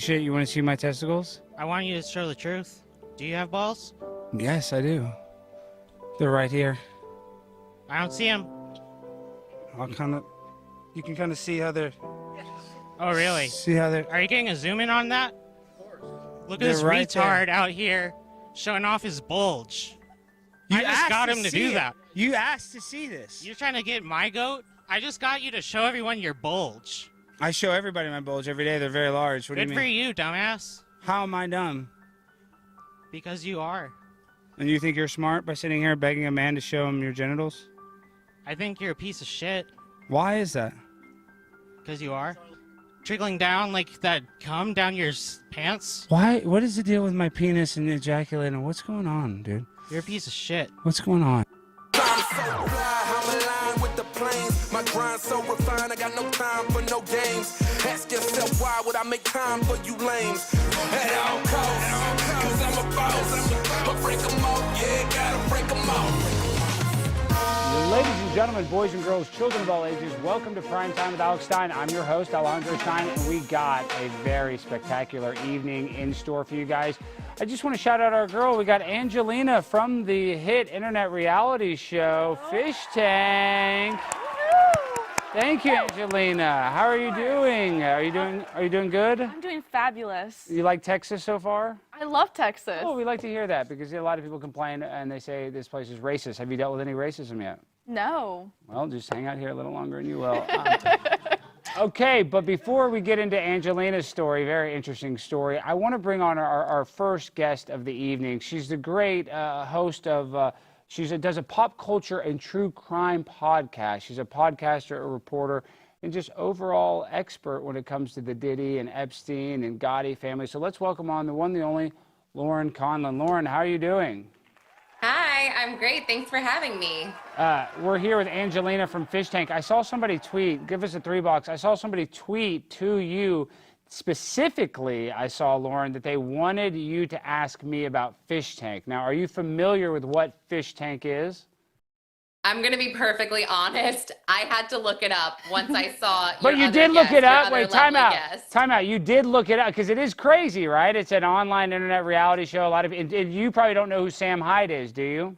Shit, you want to see my testicles? I want you to show the truth. Do you have balls? Yes, I do. They're right here. I don't see them. You can kind of see how they're... Oh, really? See how they're... Are you getting a zoom in on that? Look at this They're right retard there. out here showing off his bulge. I just asked got to him to see do it. that. You asked to see this. You're trying to get my goat? I just got you to show everyone your bulge. I show everybody my bulge every day. They're very large. What do Good you for mean? you, dumbass. How am I dumb? Because you are. And you think you're smart by sitting here begging a man to show him your genitals? I think you're a piece of shit. Why is that? Because you are. Trickling down like that cum down your pants. Why? What is the deal with my penis and ejaculating? What's going on, dude? You're a piece of shit. What's going on? I'm so fly, I'm aligned with the planes. My grind so refined, I got no time for no games. Ask yourself why would I make time for you lames? At all costs, cause I'm a boss. But break them off, yeah, gotta break them off. Ladies and gentlemen, boys and girls, children of all ages, welcome to Prime Time with Alex Stein. I'm your host, Alex Stein, and we got a very spectacular evening in store for you guys. I just want to shout out our girl. We got Angelina from the hit internet reality show, Fishtank. Thank you, Angelina. How are you doing? Are you doing good? I'm doing fabulous. You like Texas so far? I love Texas. Oh, we like to hear that because a lot of people complain and they say this place is racist. Have you dealt with any racism yet? No. Well, just hang out here a little longer and you will. Okay, but before we get into Angelina's story, very interesting story, I want to bring on our first guest of the evening. She's the great host of, does a pop culture and true crime podcast. She's a podcaster, a reporter, and just overall expert when it comes to the Diddy and Epstein and Gotti family. So let's welcome on the one, the only, Lauren Conlin. Lauren, how are you doing? Hi, I'm great. Thanks for having me. We're here with Angelina from Fishtank. I saw somebody tweet, give us a $3. I saw somebody tweet to you specifically, I saw, Lauren, that they wanted you to ask me about Fishtank. Now, are you familiar with what Fishtank is? I'm going to be perfectly honest. I had to look it up once I saw But your you other did look guest, it your up. other Wait, time lovely out. guest. Time out. You did look it up because it is crazy, right? It's an online internet reality show. A lot of and you probably don't know who Sam Hyde is, do you?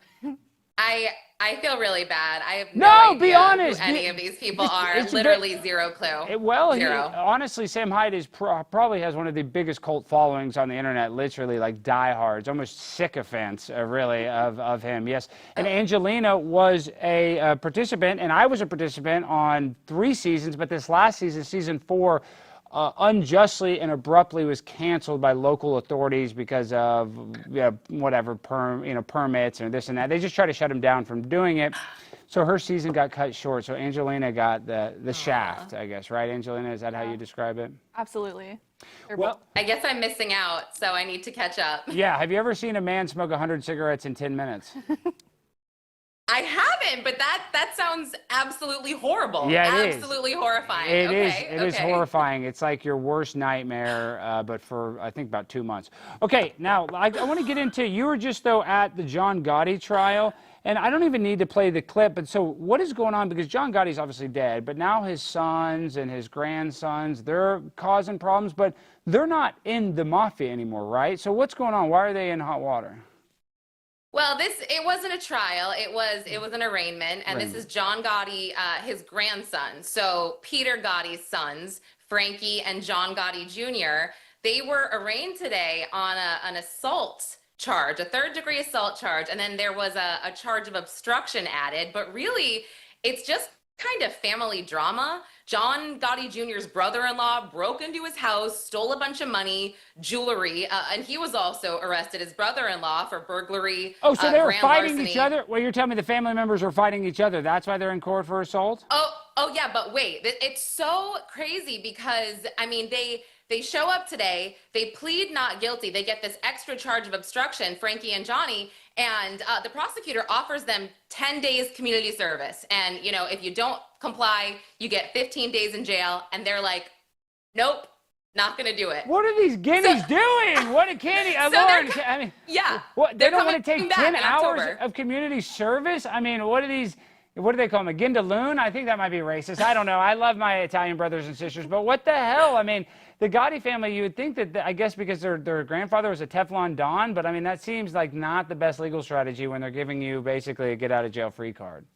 I feel really bad. I have No, no be idea honest. who any of these people are. it's Literally zero clue. Zero. Honestly, Sam Hyde is probably has one of the biggest cult followings on the internet, literally like diehards, almost sycophants, really, of him. Yes. And Angelina was a participant, and I was a participant on 3 seasons, but this last season, season 4, unjustly and abruptly was canceled by local authorities because of whatever permits and this and that. They just tried to shut him down from doing it. So her season got cut short. So Angelina got the shaft, I guess, right? Angelina, is that how you describe it? Absolutely. Well, I guess I'm missing out, so I need to catch up. yeah. Have you ever seen a man smoke 100 cigarettes in 10 minutes? I haven't, but that sounds absolutely horrible. Yeah, it is. Absolutely horrifying. It Okay, is horrifying. It's like your worst nightmare, but for, I think, about 2 months. Okay, now, I want to get into, you were just, though, at the John Gotti trial, and I don't even need to play the clip, but so what is going on? Because John Gotti's obviously dead, but now his sons and his grandsons, they're causing problems, but they're not in the mafia anymore, right? So what's going on? Why are they in hot water? Well, it wasn't a trial. It was an arraignment, and this is John Gotti, his grandson. So Peter Gotti's sons, Frankie and John Gotti Jr., they were arraigned today on an assault charge, a 3rd-degree assault charge, and then there was a charge of obstruction added. But really, it's just kind of family drama. John Gotti Jr.'s brother-in-law broke into his house, stole a bunch of money, jewelry, and he was also arrested. His brother-in-law for burglary. Oh, so they were fighting larceny. each other? Well, you're telling me the family members were fighting each other. That's why they're in court for assault? Oh yeah, but wait, it's so crazy because, I mean, they show up today, they plead not guilty, they get this extra charge of obstruction, Frankie and Johnny, and the prosecutor offers them 10 days community service. And, if you don't comply, you get 15 days in jail. And they're like, nope, not going to do it. What are these guineas doing? What can't he? Lauren, I mean, yeah. What, they don't want to coming take back 10 in hours October. of community service? I mean, what do they call them? A Gindaloon? I think that might be racist. I don't know. I love my Italian brothers and sisters, but what the hell? I mean, the Gotti family, you would think that, I guess because their grandfather was a Teflon Don, but I mean, that seems like not the best legal strategy when they're giving you basically a get out of jail free card.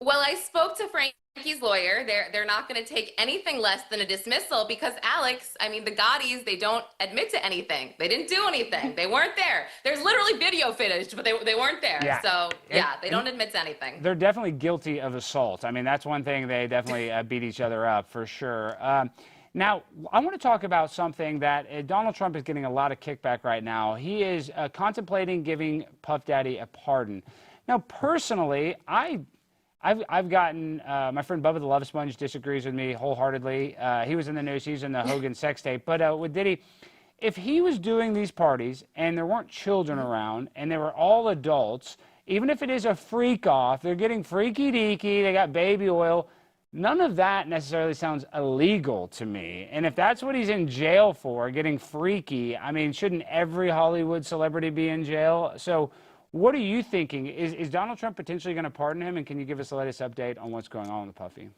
Well, I spoke to Frankie's lawyer. They're not going to take anything less than a dismissal because Alex, I mean, the Gottis, they don't admit to anything. They didn't do anything. They weren't there. There's literally video footage, but they weren't there. Yeah. So, yeah, they don't admit to anything. They're definitely guilty of assault. I mean, that's one thing they definitely beat each other up for sure. Now, I want to talk about something that Donald Trump is getting a lot of kickback right now. He is contemplating giving Puff Daddy a pardon. Now, personally, I've gotten, my friend Bubba the Love Sponge disagrees with me wholeheartedly. He was in the news, he's in the Hogan sex tape. But with Diddy, if he was doing these parties and there weren't children around and they were all adults, even if it is a freak off, they're getting freaky deaky, they got baby oil, none of that necessarily sounds illegal to me. And if that's what he's in jail for, getting freaky, I mean, shouldn't every Hollywood celebrity be in jail? So what are you thinking? Is Donald Trump potentially going to pardon him? And can you give us the latest update on what's going on with Puffy?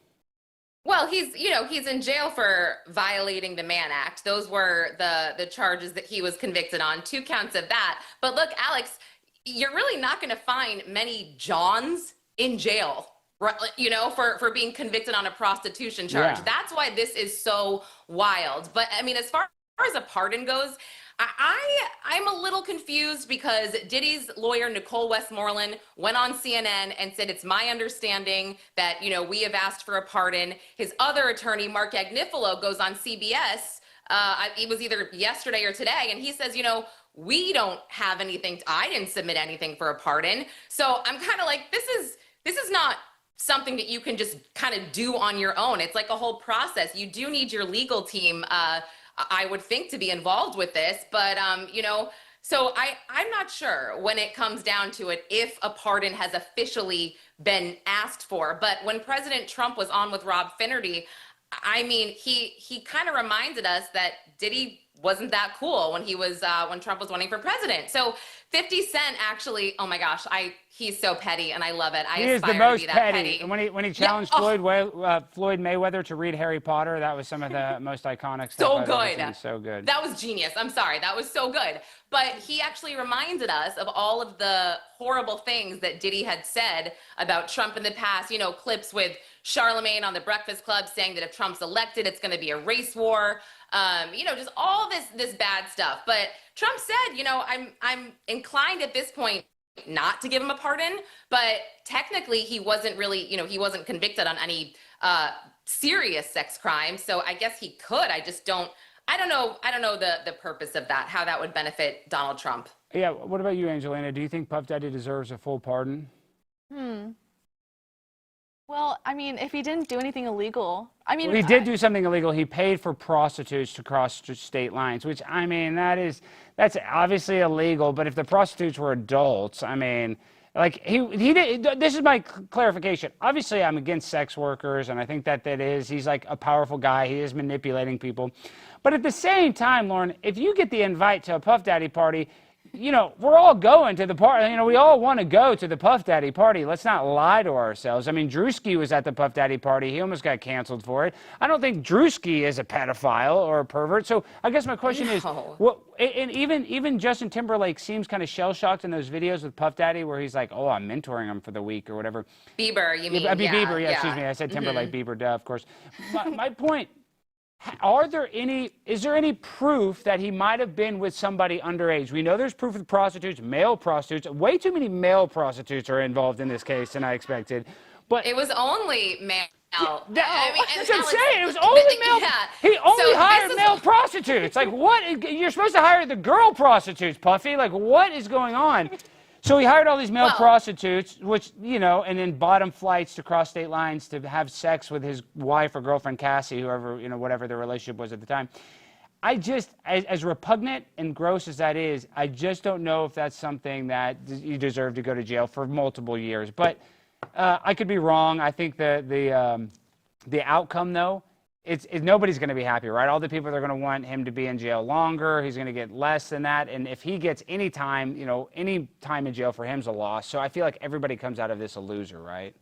Well, he's in jail for violating the Mann Act. Those were the charges that he was convicted on, 2 counts of that. But look, Alex, you're really not going to find many Johns in jail, for being convicted on a prostitution charge. Yeah. That's why this is so wild. But I mean, as far as a pardon goes, I'm a little confused because Diddy's lawyer, Nicole Westmoreland, went on CNN and said, it's my understanding that, we have asked for a pardon. His other attorney, Mark Agnifilo, goes on CBS. It was either yesterday or today. And he says, we don't have anything. I didn't submit anything for a pardon. So I'm kind of like, this is not something that you can just kind of do on your own. It's like a whole process. You do need your legal team, I would think, to be involved with this, but so I'm not sure when it comes down to it if a pardon has officially been asked for. But when President Trump was on with Rob Finnerty, I mean, he kind of reminded us that Diddy wasn't that cool when he was when Trump was running for president. So 50 Cent actually, oh my gosh, he's so petty and I love it. He is the most petty. And when he challenged Floyd Mayweather to read Harry Potter, that was some of the most iconic stuff. So good. So good. That was genius. I'm sorry. That was so good. But he actually reminded us of all of the horrible things that Diddy had said about Trump in the past. Clips with Charlemagne on the Breakfast Club saying that if Trump's elected, it's going to be a race war. Just all this bad stuff. But Trump said, I'm inclined at this point not to give him a pardon, but technically he wasn't really, he wasn't convicted on any serious sex crime. So I guess he could. I don't know the purpose of that, how that would benefit Donald Trump. Yeah. What about you, Angelina? Do you think Puff Daddy deserves a full pardon? Well, I mean, if he didn't do anything illegal, well, he did do something illegal. He paid for prostitutes to cross state lines, which, I mean, that's obviously illegal. But if the prostitutes were adults, I mean, like he did. This is my clarification. Obviously, I'm against sex workers, and I think that is. He's like a powerful guy. He is manipulating people. But at the same time, Lauren, if you get the invite to a Puff Daddy party, we're all going to the party. We all want to go to the Puff Daddy party. Let's not lie to ourselves. I mean, Drewski was at the Puff Daddy party. He almost got canceled for it. I don't think Drewski is a pedophile or a pervert. So I guess my question is, and even Justin Timberlake seems kind of shell-shocked in those videos with Puff Daddy where he's like, oh, I'm mentoring him for the week or whatever. Bieber, you mean? Bieber, excuse me. I said Timberlake, Bieber, duh, of course. My point, is there any proof that he might have been with somebody underage? We know there's proof with prostitutes, male prostitutes. Way too many male prostitutes are involved in this case than I expected. But it was only male. That's insane. It was only male. Yeah. He only hired male prostitutes. Like, what? You're supposed to hire the girl prostitutes, Puffy. Like, what is going on? So he hired all these male prostitutes, which, and then bottom flights to cross state lines to have sex with his wife or girlfriend, Cassie, whoever, whatever their relationship was at the time. I just, as repugnant and gross as that is, I just don't know if that's something that you deserve to go to jail for multiple years. But I could be wrong. I think the outcome, though, nobody's going to be happy, right? All the people that are going to want him to be in jail longer. He's going to get less than that. And if he gets any time, any time in jail for him is a loss. So I feel like everybody comes out of this a loser, right?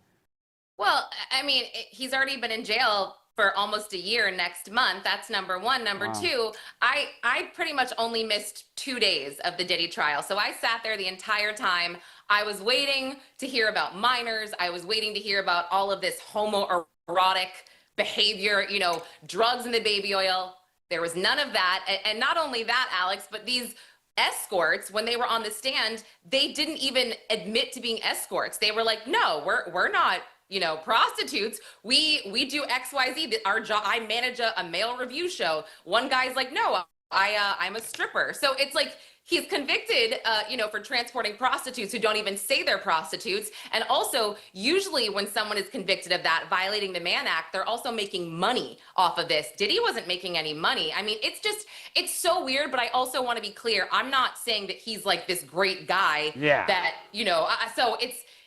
Well, I mean, he's already been in jail for almost a year next month. That's number one. Number two, I pretty much only missed 2 days of the Diddy trial. So I sat there the entire time. I was waiting to hear about minors. I was waiting to hear about all of this homoerotic behavior, you know, drugs in the baby oil. There was none of that. And not only that, Alex, but these escorts, when they were on the stand, they didn't even admit to being escorts. They were like, no, we're not, you know, prostitutes. We do XYZ. Our job, I manage a male review show. One guy's like, no, I'm a stripper. So it's like, he's convicted, you know, for transporting prostitutes who don't even say they're prostitutes. And also, usually when someone is convicted of that, violating the Mann Act, they're also making money off of this. Diddy wasn't making any money. I mean, it's so weird, but I also want to be clear. I'm not saying that he's like this great guy that, you know, so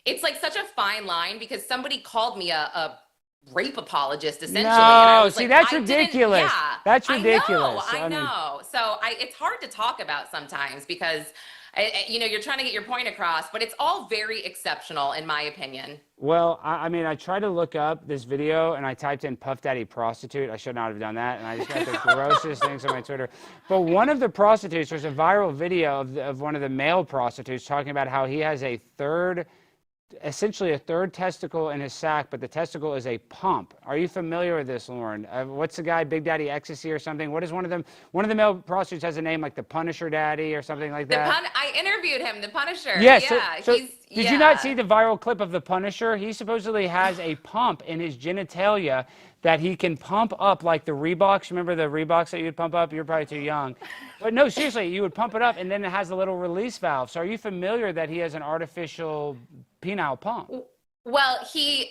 it's like such a fine line, because somebody called me a rape apologist, essentially. No, and I was see, like, that's I ridiculous. Yeah, That's ridiculous. I know. So it's hard to talk about sometimes because, you know, you're trying to get your point across, but it's all very exceptional, in my opinion. Well, I mean, I tried to look up this video and I typed in Puff Daddy prostitute. I should not have done that. And I just got the grossest things on my Twitter. But one of the prostitutes, there's a viral video of one of the male prostitutes talking about how he has essentially a third testicle in his sack, but the testicle is a pump. Are you familiar with this, Lauren? What's the guy, Big Daddy Ecstasy or something? What is one of them? One of the male prostitutes has a name like the Punisher Daddy or something like that. I interviewed him, the Punisher. Yes. Yeah, so did you not see the viral clip of the Punisher? He supposedly has a pump in his genitalia that he can pump up like the Reeboks. Remember the Reeboks that you'd pump up? You're probably too young. But no, seriously, you would pump it up and then it has a little release valve. So are you familiar that he has an artificial penile pump? Well, he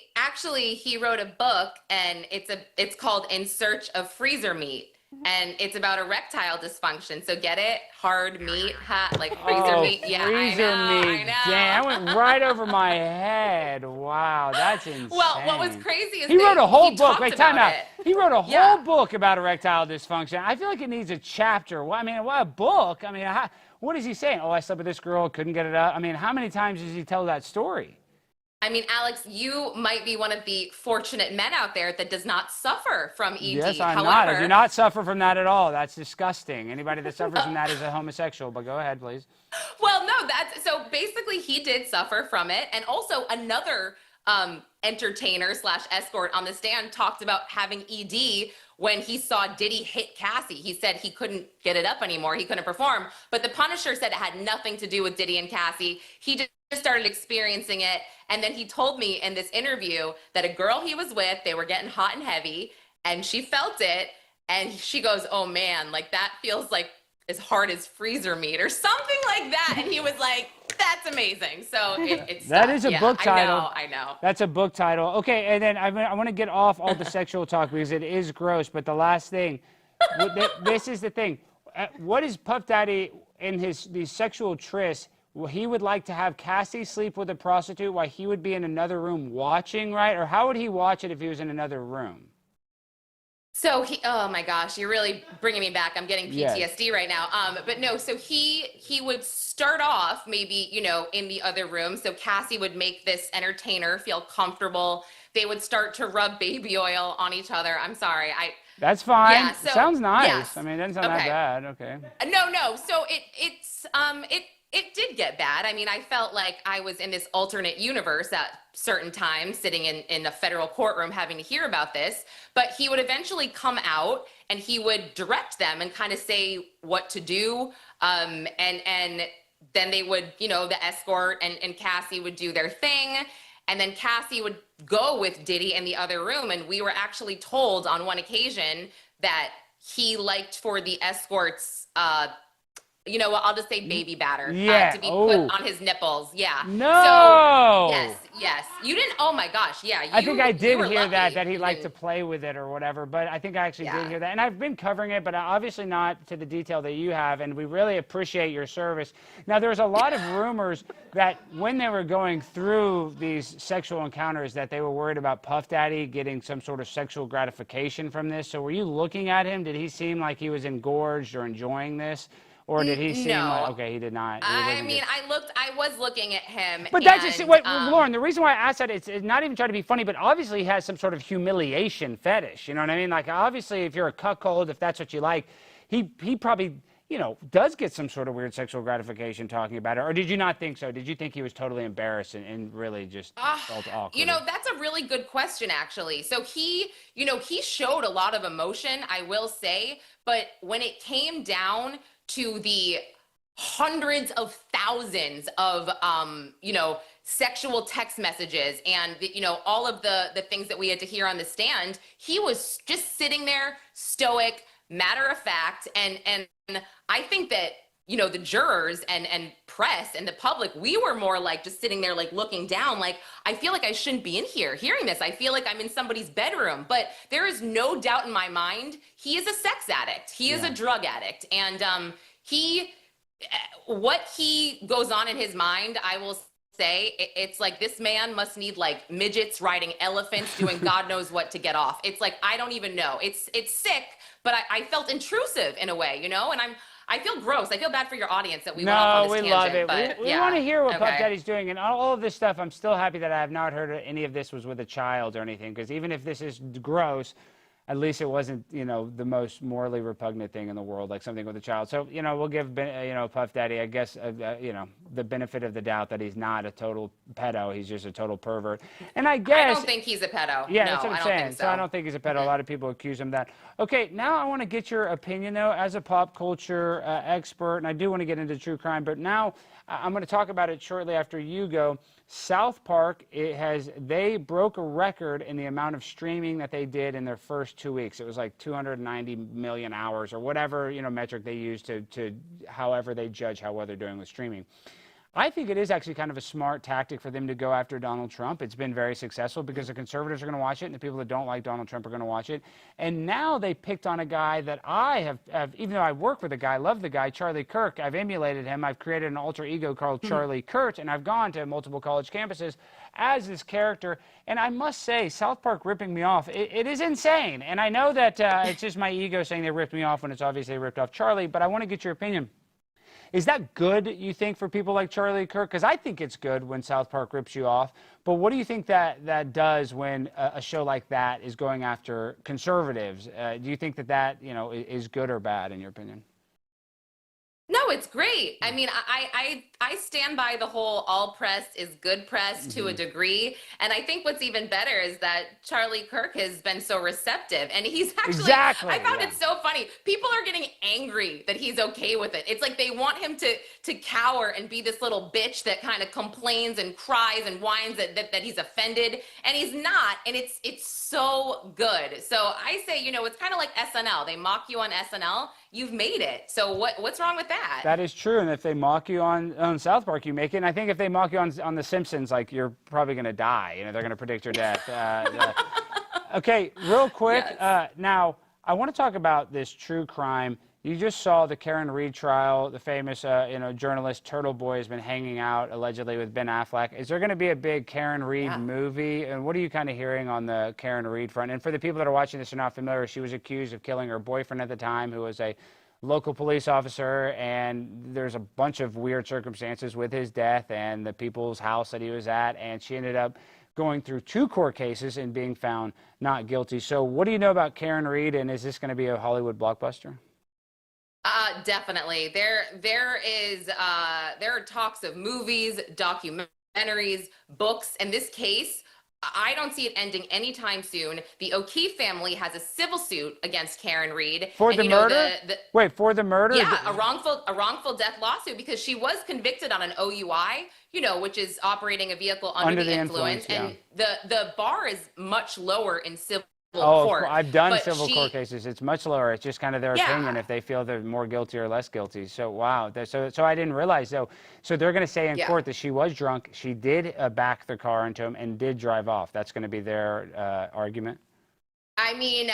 wrote a book, and it's called In Search of Freezer Meat. And it's about erectile dysfunction. So get it? Hard meat, like freezer meat. Yeah, freezer meat. I know. Damn, that went right over my head. Wow, that's insane. Well, what was crazy is he wrote a whole book. talked Wait, time about out. it. He wrote a whole book about erectile dysfunction. I feel like it needs a chapter. Well, I mean, what a book? I mean, what is he saying? Oh, I slept with this girl, couldn't get it up. I mean, how many times does he tell that story? I mean, Alex, you might be one of the fortunate men out there that does not suffer from ED. Yes, I'm not. I do not suffer from that at all. That's disgusting. Anybody that suffers from that is a homosexual, but go ahead, please. Well, no, so basically he did suffer from it. And also another entertainer / escort on the stand talked about having ED when he saw Diddy hit Cassie. He said he couldn't get it up anymore. He couldn't perform. But the Punisher said it had nothing to do with Diddy and Cassie. He just started experiencing it. And then he told me in this interview that a girl he was with, they were getting hot and heavy, and she felt it. And she goes, oh man, like that feels like as hard as freezer meat or something like that. And he was like, that's amazing. So it's that is a book title. I know. That's a book title. Okay, and then I want to get off all the sexual talk because it is gross. But the last thing, this is the thing. What is Puff Daddy in these sexual trysts? Well, he would like to have Cassie sleep with a prostitute while he would be in another room watching, right? Or how would he watch it if he was in another room? So oh my gosh, you're really bringing me back. I'm getting PTSD right now. But no, so he would start off maybe, you know, in the other room. So Cassie would make this entertainer feel comfortable. They would start to rub baby oil on each other. I'm sorry. That's fine. Yeah, so, sounds nice. Yes. I mean, it doesn't sound that bad. Okay. No. So it did get bad. I mean, I felt like I was in this alternate universe at certain times, sitting in a federal courtroom having to hear about this. But he would eventually come out and he would direct them and kind of say what to do. And then they would, you know, the escort and Cassie would do their thing. And then Cassie would go with Diddy in the other room. And we were actually told on one occasion that he liked for the escorts, you know what, I'll just say baby batter to be put on his nipples. Yeah. No. So, yes. You didn't, oh my gosh, yeah. I think I did hear lucky. that he liked to play with it or whatever, but I think I actually did hear that. And I've been covering it, but obviously not to the detail that you have, and we really appreciate your service. Now, there's a lot of rumors that when they were going through these sexual encounters that they were worried about Puff Daddy getting some sort of sexual gratification from this. So were you looking at him? Did he seem like he was engorged or enjoying this? Or did he seem No. like, okay, he did not. He I wasn't mean, good. I was looking at him. But that's just, wait, and, Lauren, the reason why I asked that, it's not even trying to be funny, but obviously he has some sort of humiliation fetish. You know what I mean? Like, obviously, if you're a cuckold, if that's what you like, he probably, you know, does get some sort of weird sexual gratification talking about it. Or did you not think so? Did you think he was totally embarrassed and really just felt awkward? You know, that's a really good question, actually. So he, you know, he showed a lot of emotion, I will say, but when it came down to the hundreds of thousands of, you know, sexual text messages and, you know, all of the things that we had to hear on the stand, he was just sitting there stoic, matter of fact. And I think that, you know, the jurors and press and the public, we were more like just sitting there, like looking down, like, I feel like I shouldn't be in here hearing this. I feel like I'm in somebody's bedroom. But there is no doubt in my mind, he is a sex addict. He is a drug addict. And what he goes on in his mind, I will say, it's like this man must need like midgets riding elephants doing God knows what to get off. It's like, I don't even know. It's sick, but I felt intrusive in a way, you know, and I feel gross. I feel bad for your audience that we went off on this tangent. Love it. But, we want to hear what Puff Daddy's doing, and all of this stuff. I'm still happy that I have not heard any of this was with a child or anything, because even if this is gross, at least it wasn't, you know, the most morally repugnant thing in the world, like something with a child. So, you know, we'll give, you know, Puff Daddy, I guess, you know, the benefit of the doubt that he's not a total pedo. He's just a total pervert. And I guess... I don't think he's a pedo. Yeah, no, that's what I'm I don't saying. think so. So I don't think he's a pedo. A lot of people accuse him of that. Okay, now I want to get your opinion, though, as a pop culture expert, and I do want to get into true crime, but now I'm going to talk about it shortly after you go. South Park, they broke a record in the amount of streaming that they did in their first 2 weeks. It was like 290 million hours or whatever, you know, metric they use to however they judge how well they're doing with streaming. I think it is actually kind of a smart tactic for them to go after Donald Trump. It's been very successful because the conservatives are going to watch it and the people that don't like Donald Trump are going to watch it. And now they picked on a guy that I have even though I work with a guy, love the guy, Charlie Kirk. I've emulated him. I've created an alter ego called Charlie Kurt, and I've gone to multiple college campuses as this character. And I must say, South Park ripping me off, it is insane. And I know that it's just my ego saying they ripped me off when it's obviously they ripped off Charlie, but I want to get your opinion. Is that good, you think, for people like Charlie Kirk? Because I think it's good when South Park rips you off. But what do you think that does when a show like that is going after conservatives? Do you think that you know, is good or bad, in your opinion? No, it's great. I mean, I stand by the whole all press is good press to a degree. And I think what's even better is that Charlie Kirk has been so receptive. And he's actually, I found it so funny. People are getting angry that he's okay with it. It's like they want him to cower and be this little bitch that kind of complains and cries and whines that he's offended. And he's not. And it's so good. So I say, you know, it's kind of like SNL. They mock you on SNL. You've made it. So what's wrong with that? That is true. And if they mock you on South Park, you make it. And I think if they mock you on The Simpsons, like, you're probably going to die. You know, they're going to predict your death. Okay, real quick. Yes. Now, I want to talk about this true crime. You just saw the Karen Reed trial. The famous, you know, journalist Turtle Boy has been hanging out allegedly with Ben Affleck. Is there going to be a big Karen Reed movie? And what are you kind of hearing on the Karen Reed front? And for the people that are watching this and not familiar, she was accused of killing her boyfriend at the time, who was a local police officer, and there's a bunch of weird circumstances with his death and the people's house that he was at, and she ended up going through 2 court cases and being found not guilty. So what do you know about Karen Reed, and is this going to be a Hollywood blockbuster? Definitely. There are talks of movies, documentaries, books. In this case, I don't see it ending anytime soon. The O'Keefe family has a civil suit against Karen Reed. For the murder? Wait, for the murder? Yeah, a wrongful death lawsuit, because she was convicted on an OUI, you know, which is operating a vehicle under the influence. And the bar is much lower in civil court. I've done civil court cases. It's much lower. It's just kind of their opinion if they feel they're more guilty or less guilty. So, wow. So I didn't realize, though. So they're going to say in court that she was drunk. She did back the car into him and did drive off. That's going to be their argument? I mean,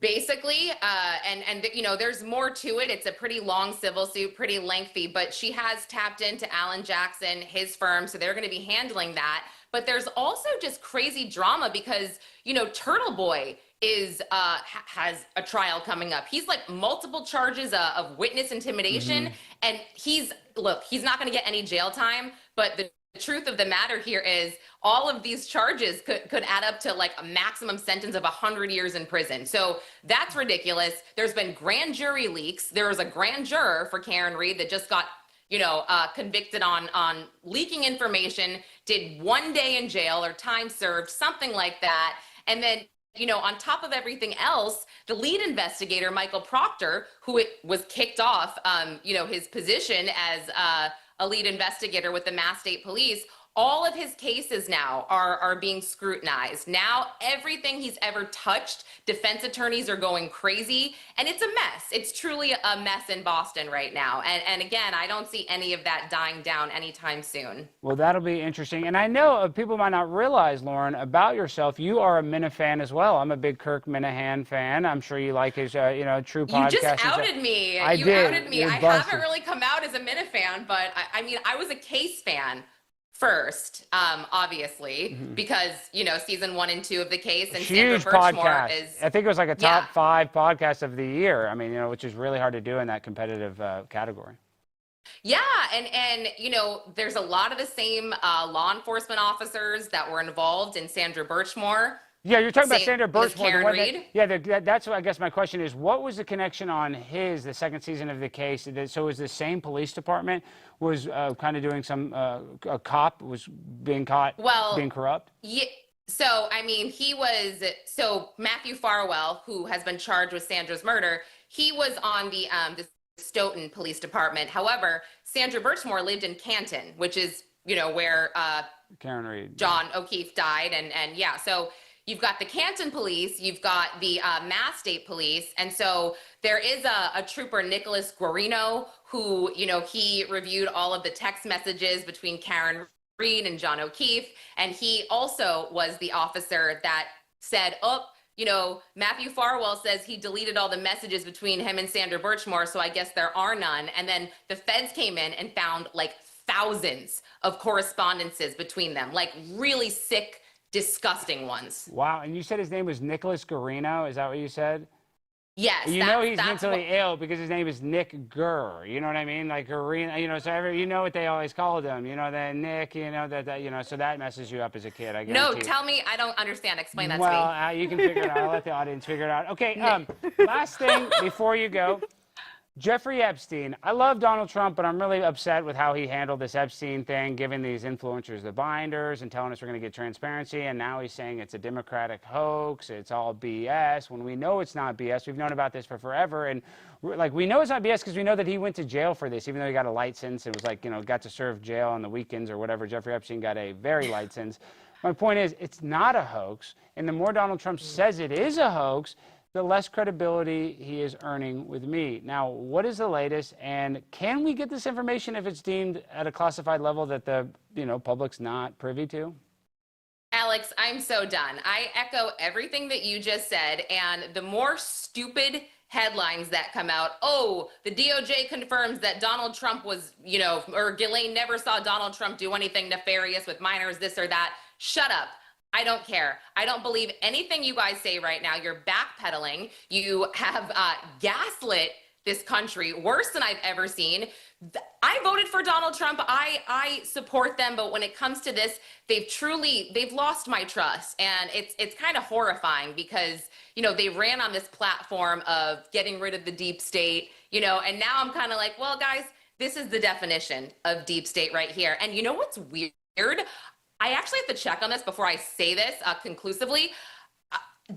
basically, and you know, there's more to it. It's a pretty long civil suit, pretty lengthy, but she has tapped into Alan Jackson, his firm, so they're going to be handling that. But there's also just crazy drama because, you know, Turtle Boy has a trial coming up. He's like multiple charges of witness intimidation, and he's not going to get any jail time. But the truth of the matter here is all of these charges could add up to like a maximum sentence of 100 years in prison. So that's ridiculous. There's been grand jury leaks. There was a grand juror for Karen Reed that just got convicted on leaking information, did 1 day in jail or time served, something like that. And then, on top of everything else, the lead investigator, Michael Proctor, who was kicked off, his position as a lead investigator with the Mass State Police, all of his cases now are being scrutinized. Now, everything he's ever touched, defense attorneys are going crazy, and it's a mess. It's truly a mess in Boston right now. And again, I don't see any of that dying down anytime soon. Well, that'll be interesting. And I know people might not realize, Lauren, about yourself, you are a Minifan as well. I'm a big Kirk Minahan fan. I'm sure you like his, true podcast. You just outed me. I did. Outed me. I haven't really come out as a Minifan, but I was a Case fan first, obviously, because season 1 and 2 of The Case, and huge Sandra Birchmore podcast. is. I think it was like a top 5 podcast of the year. I mean, which is really hard to do in that competitive category. Yeah, and there's a lot of the same law enforcement officers that were involved in Sandra Birchmore. Yeah, you're talking about Sandra Birchmore. Karen Reed. That's what I guess my question is. What was the connection on the second season of The Case? So it was the same police department was kind of doing some, a cop was being caught being corrupt? Yeah. So, Matthew Farwell, who has been charged with Sandra's murder, he was on the Stoughton Police Department. However, Sandra Birchmore lived in Canton, which is, where Karen Reed. John O'Keefe died. And yeah, so you've got the Canton Police, you've got the Mass State Police, and so there is a trooper, Nicholas Guarino, who, he reviewed all of the text messages between Karen Reed and John O'Keefe, and he also was the officer that said, Matthew Farwell says he deleted all the messages between him and Sandra Birchmore, so I guess there are none. And then the feds came in and found like thousands of correspondences between them, like really sick, disgusting ones. Wow. And you said his name was Nicholas Guarino. Is that what you said? Yes. He's mentally ill because his name is Nick Gurr. You know what I mean? Like Guarino. So what they always called him. That Nick. So that messes you up as a kid. I guess. No, tell me. I don't understand. Explain that to me. Well, you can figure it out. I'll let the audience figure it out. Okay. Last thing before you go. Jeffrey Epstein. I love Donald Trump, but I'm really upset with how he handled this Epstein thing, giving these influencers the binders and telling us we're going to get transparency. And now he's saying it's a Democratic hoax. It's all BS. When we know it's not BS, we've known about this for forever. And we know it's not BS because we know that he went to jail for this, even though he got a light sentence. It was got to serve jail on the weekends or whatever. Jeffrey Epstein got a very light sentence. My point is, it's not a hoax. And the more Donald Trump says it is a hoax, the less credibility he is earning with me. Now, what is the latest, and can we get this information if it's deemed at a classified level that the public's not privy to? Alex, I'm so done. I echo everything that you just said, and the more stupid headlines that come out, the DOJ confirms that Donald Trump was, or Ghislaine never saw Donald Trump do anything nefarious with minors, this or that. Shut up. I don't care. I don't believe anything you guys say right now. You're backpedaling. You have gaslit this country worse than I've ever seen. I voted for Donald Trump. I support them, but when it comes to this, they've lost my trust. And it's kind of horrifying because, they ran on this platform of getting rid of the deep state, and now I'm kind of like, well, guys, this is the definition of deep state right here. And you know what's weird? I actually have to check on this before I say this conclusively.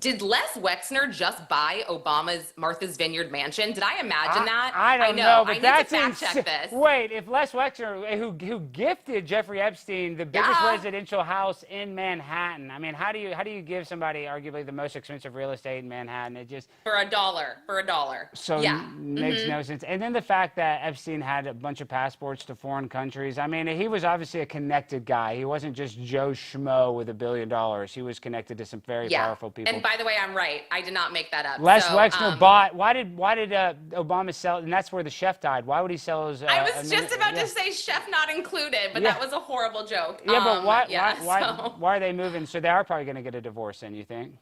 Did Les Wexner just buy Obama's Martha's Vineyard mansion? Did I imagine that? I don't know, but that's I need to fact check this. Wait, if Les Wexner, who gifted Jeffrey Epstein the biggest residential house in Manhattan, I mean, how do you give somebody arguably the most expensive real estate in Manhattan? It just for a dollar. So makes no sense. And then the fact that Epstein had a bunch of passports to foreign countries. I mean, he was obviously a connected guy. He wasn't just Joe Schmo with $1 billion. He was connected to some very powerful people. And by the way, I'm right. I did not make that up. Les Wexner bought. Why did Obama sell? And that's where the chef died. Why would he sell his? I was just about to say chef not included, but that was a horrible joke. Yeah, but why are they moving? So they are probably going to get a divorce. Then you think?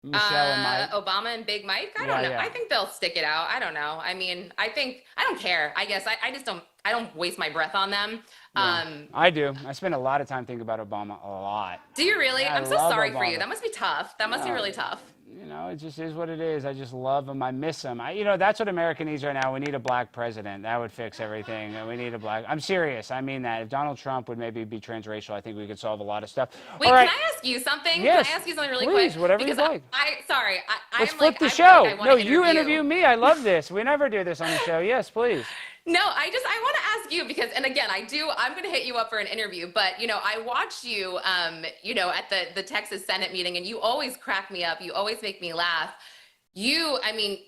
Michelle and Mike. Obama and Big Mike. I don't know. Yeah. I think they'll stick it out. I don't know. I mean, I don't care. I guess I just don't. I don't waste my breath on them. I do. I spend a lot of time thinking about Obama. A lot. Do you really? Yeah, I'm so love sorry for Obama. you. That must be tough. That must be really tough. You know, it just is what it is. I just love him. I miss him. You know, that's what America needs right now. We need a black president. That would fix everything. We need a black. I'm serious. I mean that. If Donald Trump would maybe be transracial, I think we could solve a lot of stuff. Wait, All right. can I ask you something? Yes, Can I ask you something really please, quick? whatever you'd Because like. I'm Let's flip like, the I show. feel like I wanna No, you interview me. I love this. We never do this on the show. Yes, please. No, I want to ask you because, and again, I'm going to hit you up for an interview, but, you know, I watched you, you know, at the Texas Senate meeting, and you always crack me up. You always make me laugh. I mean,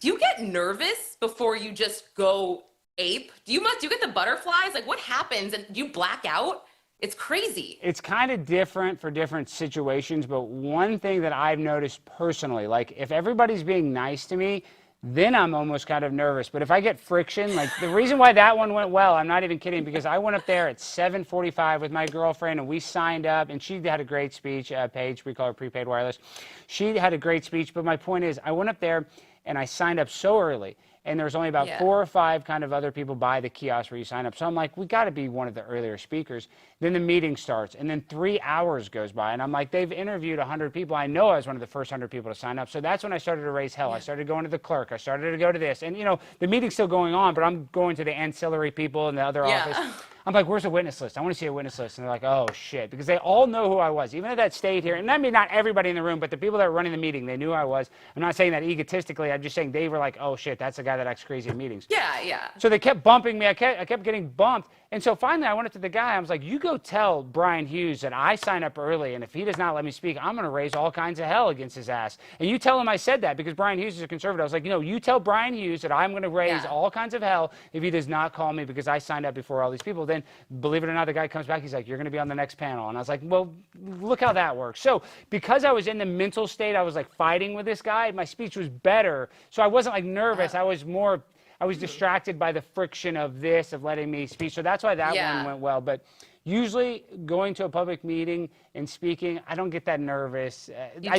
do you get nervous before you just go ape? Do you get the butterflies? Like, what happens? And do you black out? It's crazy. It's kind of different for different situations, but one thing that I've noticed personally, like if everybody's being nice to me, then I'm almost kind of nervous. But if I get friction, like the reason why that one went well, I'm not even kidding, because I went up there at 7:45 with my girlfriend and we signed up, and she had a great speech. Paige, we call her Prepaid Wireless. She had a great speech, but my point is I went up there and I signed up so early. And there was only about 4 or 5 kind of other people by the kiosk where you sign up. So I'm like, we got to be one of the earlier speakers. Then the meeting starts, and then 3 hours goes by, and I'm like, they've interviewed 100 people. I know I was one of the first 100 people to sign up. So that's when I started to raise hell. I started going to the clerk. I started to go to this. And, you know, the meeting's still going on, but I'm going to the ancillary people in the other office. I'm like, where's the witness list? I want to see a witness list. And they're like, oh, shit. Because they all know who I was. Even if that stayed here. And I mean, not everybody in the room, but the people that were running the meeting, they knew who I was. I'm not saying that egotistically. I'm just saying they were like, oh, shit, that's the guy that acts crazy at meetings. Yeah. So they kept bumping me. I kept getting bumped. And so finally I went up to the guy. I was like, you go tell Brian Hughes that I signed up early, and if he does not let me speak, I'm going to raise all kinds of hell against his ass. And you tell him I said that, because Brian Hughes is a conservative. I was like, you know, you tell Brian Hughes that I'm going to raise all kinds of hell if he does not call me because I signed up before all these people. Then, believe it or not, the guy comes back. He's like, you're going to be on the next panel. And I was like, well, look how that works. So because I was in the mental state, I was like fighting with this guy, my speech was better. So I wasn't like nervous. I was distracted by the friction of this, of letting me speak. So that's why that one went well. But usually going to a public meeting and speaking, I don't get that nervous. I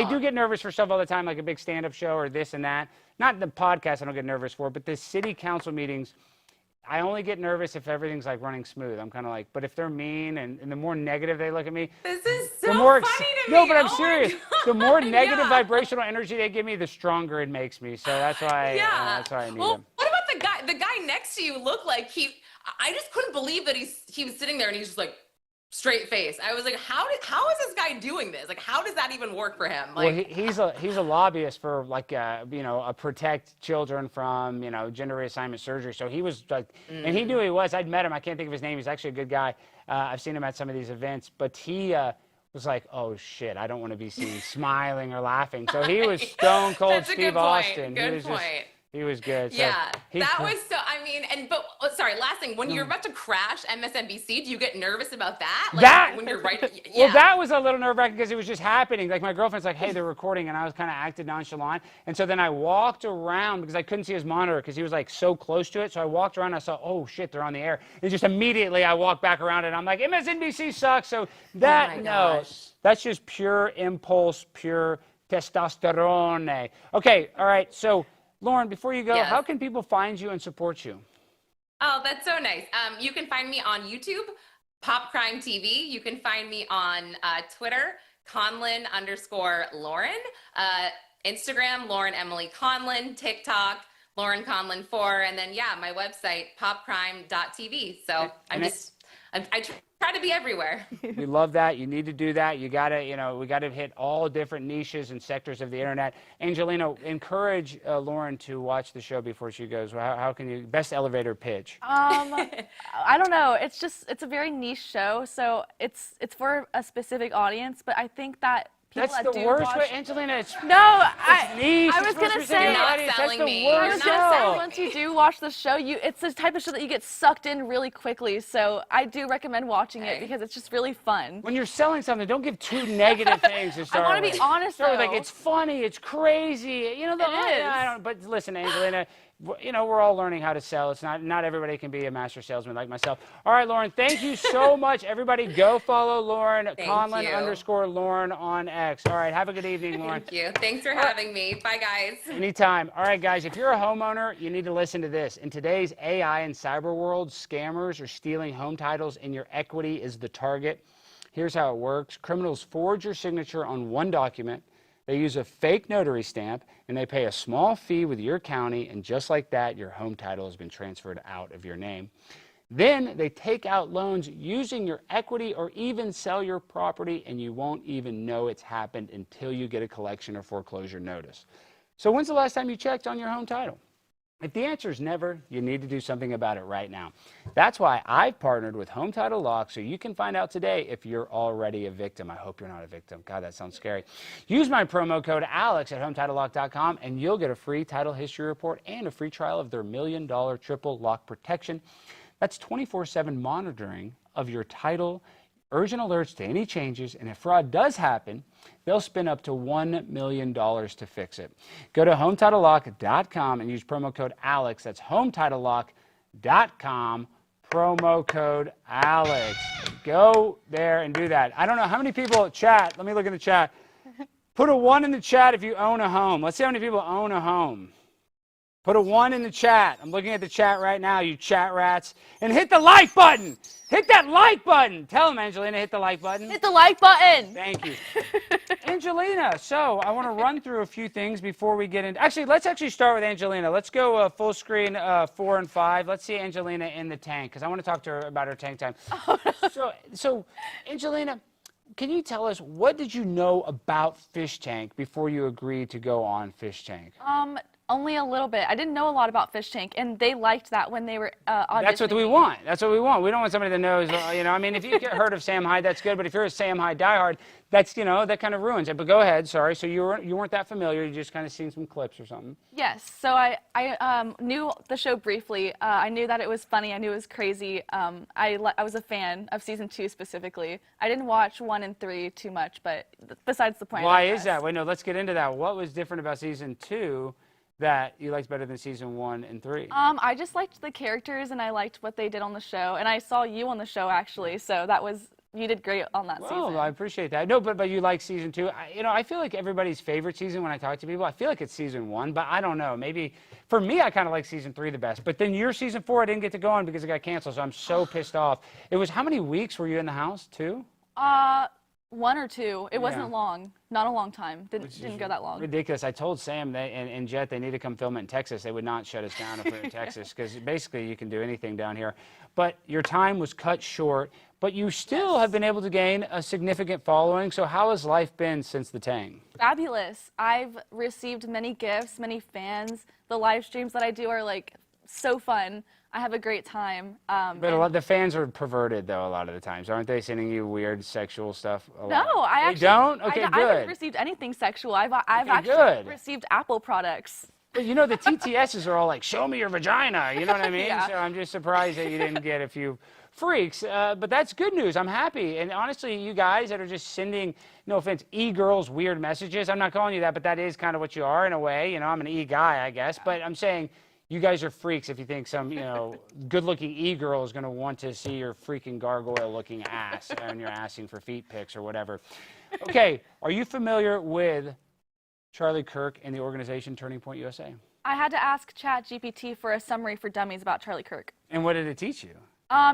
do get nervous for stuff all the time, like a big stand-up show or this and that. Not the podcast I don't get nervous for, but the city council meetings, I only get nervous if everything's like running smooth. I'm kind of like, but if they're mean and the more negative they look at me, This is so the more funny to me. No, but I'm Oh my serious. God. The more negative vibrational energy they give me, the stronger it makes me. So that's why that's why I need them. What about the guy next to you looked like I just couldn't believe that he was sitting there and he's just like straight face. I was like, how is this guy doing this? Like, how does that even work for him? Like, well, he's a lobbyist for like you know, protect children from, you know, gender reassignment surgery. So he was like, and he knew who he was. I'd met him. I can't think of his name. He's actually a good guy. I've seen him at some of these events, but he was like, oh shit, I don't want to be seen smiling or laughing. So he was stone cold That's a Steve good point. Austin. Good he was point. He was good. So yeah, that was so. I mean, sorry. Last thing, when you're about to crash MSNBC, do you get nervous about that? Like, when you're right. Yeah. Well, that was a little nerve-wracking because it was just happening. Like my girlfriend's like, "Hey, they're recording," and I was kind of acted nonchalant. And so then I walked around because I couldn't see his monitor because he was like so close to it. So I walked around. And I saw, oh shit, they're on the air. And just immediately I walked back around and I'm like, MSNBC sucks. So that that's just pure impulse, pure testosterone. Okay, all right. So Lauren, before you go, how can people find you and support you? Oh, that's so nice. You can find me on YouTube, Pop Crime TV. You can find me on Twitter, Conlin_Lauren, Instagram, Lauren Emily Conlin, TikTok, Lauren Conlin 4, and then my website, popcrime.tv. So I try to be everywhere. We love that. You need to do that. You gotta, you know, we gotta hit all different niches and sectors of the internet. Angelina, encourage Lauren to watch the show before she goes. How can you best elevator pitch? I don't know. It's a very niche show, so it's for a specific audience. But I think that people That's that the do worst watch... way, Angelina. It's No, niche. I was gonna say that's the me. worst show. once you do watch the show, it's the type of show that you get sucked in really quickly. So I do recommend watching it because it's just really fun. When you're selling something, don't give two negative things to start I want to be honest, though. Like, it's funny, it's crazy. You know, It is. But listen, Angelina, you know, we're all learning how to sell. It's not everybody can be a master salesman like myself. All right, Lauren, thank you so much. Everybody go follow Lauren Conlin _Lauren on X. All right, have a good evening, Lauren. Thank you. Thanks for having me. Bye, guys. Anytime. All right, guys, if you're a homeowner, you need to listen to this. In today's AI and cyber world, scammers are stealing home titles and your equity is the target. Here's how it works. Criminals forge your signature on one document. They use a fake notary stamp, and they pay a small fee with your county, and just like that, your home title has been transferred out of your name. Then they take out loans using your equity or even sell your property, and you won't even know it's happened until you get a collection or foreclosure notice. So when's the last time you checked on your home title? If the answer is never, you need to do something about it right now. That's why I've partnered with Home Title Lock so you can find out today if you're already a victim. I hope you're not a victim. God, that sounds scary. Use my promo code ALEX at HometitleLock.com and you'll get a free title history report and a free trial of their $1 million triple lock protection. That's 24/7 monitoring of your title, urgent alerts to any changes, and if fraud does happen, they'll spend up to $1 million to fix it. Go to HometitleLock.com and use promo code ALEX. That's HometitleLock.com, promo code ALEX. Go there and do that. I don't know how many people chat. Let me look in the chat. Put a 1 in the chat if you own a home. Let's see how many people own a home. Put a 1 in the chat. I'm looking at the chat right now, you chat rats. And hit the like button. Hit that like button. Tell them, Angelina, hit the like button. Hit the like button. Thank you. Angelina, so I want to run through a few things before we get into... Actually, let's start with Angelina. Let's go full screen 4 and 5. Let's see Angelina in the tank, because I want to talk to her about her tank time. Oh, no. So, Angelina, can you tell us, what did you know about Fishtank before you agreed to go on Fishtank? Only a little bit. I didn't know a lot about Fishtank, and they liked that when they were auditioning. That's what we want. That's what we want. We don't want somebody that knows, you know, I mean, if you get heard of Sam Hyde, that's good, but if you're a Sam Hyde diehard, that's, you know, that kind of ruins it. But go ahead, sorry. So you weren't that familiar. You just kind of seen some clips or something. Yes. So I knew the show briefly. I knew that it was funny. I knew it was crazy. I was a fan of season 2 specifically. I didn't watch 1 and 3 too much, but besides the point. Why is that? Wait, no, let's get into that. What was different about season 2 that you liked better than season 1 and 3? I just liked the characters, and I liked what they did on the show. And I saw you on the show, actually, so you did great on that season. Oh, I appreciate that. No, but you like season 2. You know, I feel like everybody's favorite season when I talk to people, I feel like it's season 1, but I don't know. Maybe, for me, I kind of like season 3 the best. But then your season 4, I didn't get to go on because it got canceled, so I'm so pissed off. It was, how many weeks were you in the house? 2? 1 or 2. It wasn't long. Not a long time. Didn't go that long. Ridiculous. I told Sam and Jet they need to come film it in Texas. They would not shut us down if we were in Texas, because basically you can do anything down here. But your time was cut short, but you still have been able to gain a significant following. So how has life been since the Tang? Fabulous. I've received many gifts, many fans. The live streams that I do are like so fun. I have a great time. But the fans are perverted, though, a lot of the times. Aren't they sending you weird sexual stuff? No, I actually don't. Okay, good. I haven't received anything sexual. I've actually received Apple products. But you know, the TTSs are all like, show me your vagina. You know what I mean? Yeah. So I'm just surprised that you didn't get a few freaks. But that's good news. I'm happy. And honestly, you guys that are just sending, no offense, e-girls weird messages. I'm not calling you that, but that is kind of what you are in a way. You know, I'm an e-guy, I guess. But I'm saying, you guys are freaks if you think some, you know, good-looking e-girl is going to want to see your freaking gargoyle-looking ass and you're asking for feet pics or whatever. Okay, are you familiar with Charlie Kirk and the organization Turning Point USA? I had to ask ChatGPT for a summary for dummies about Charlie Kirk. And what did it teach you?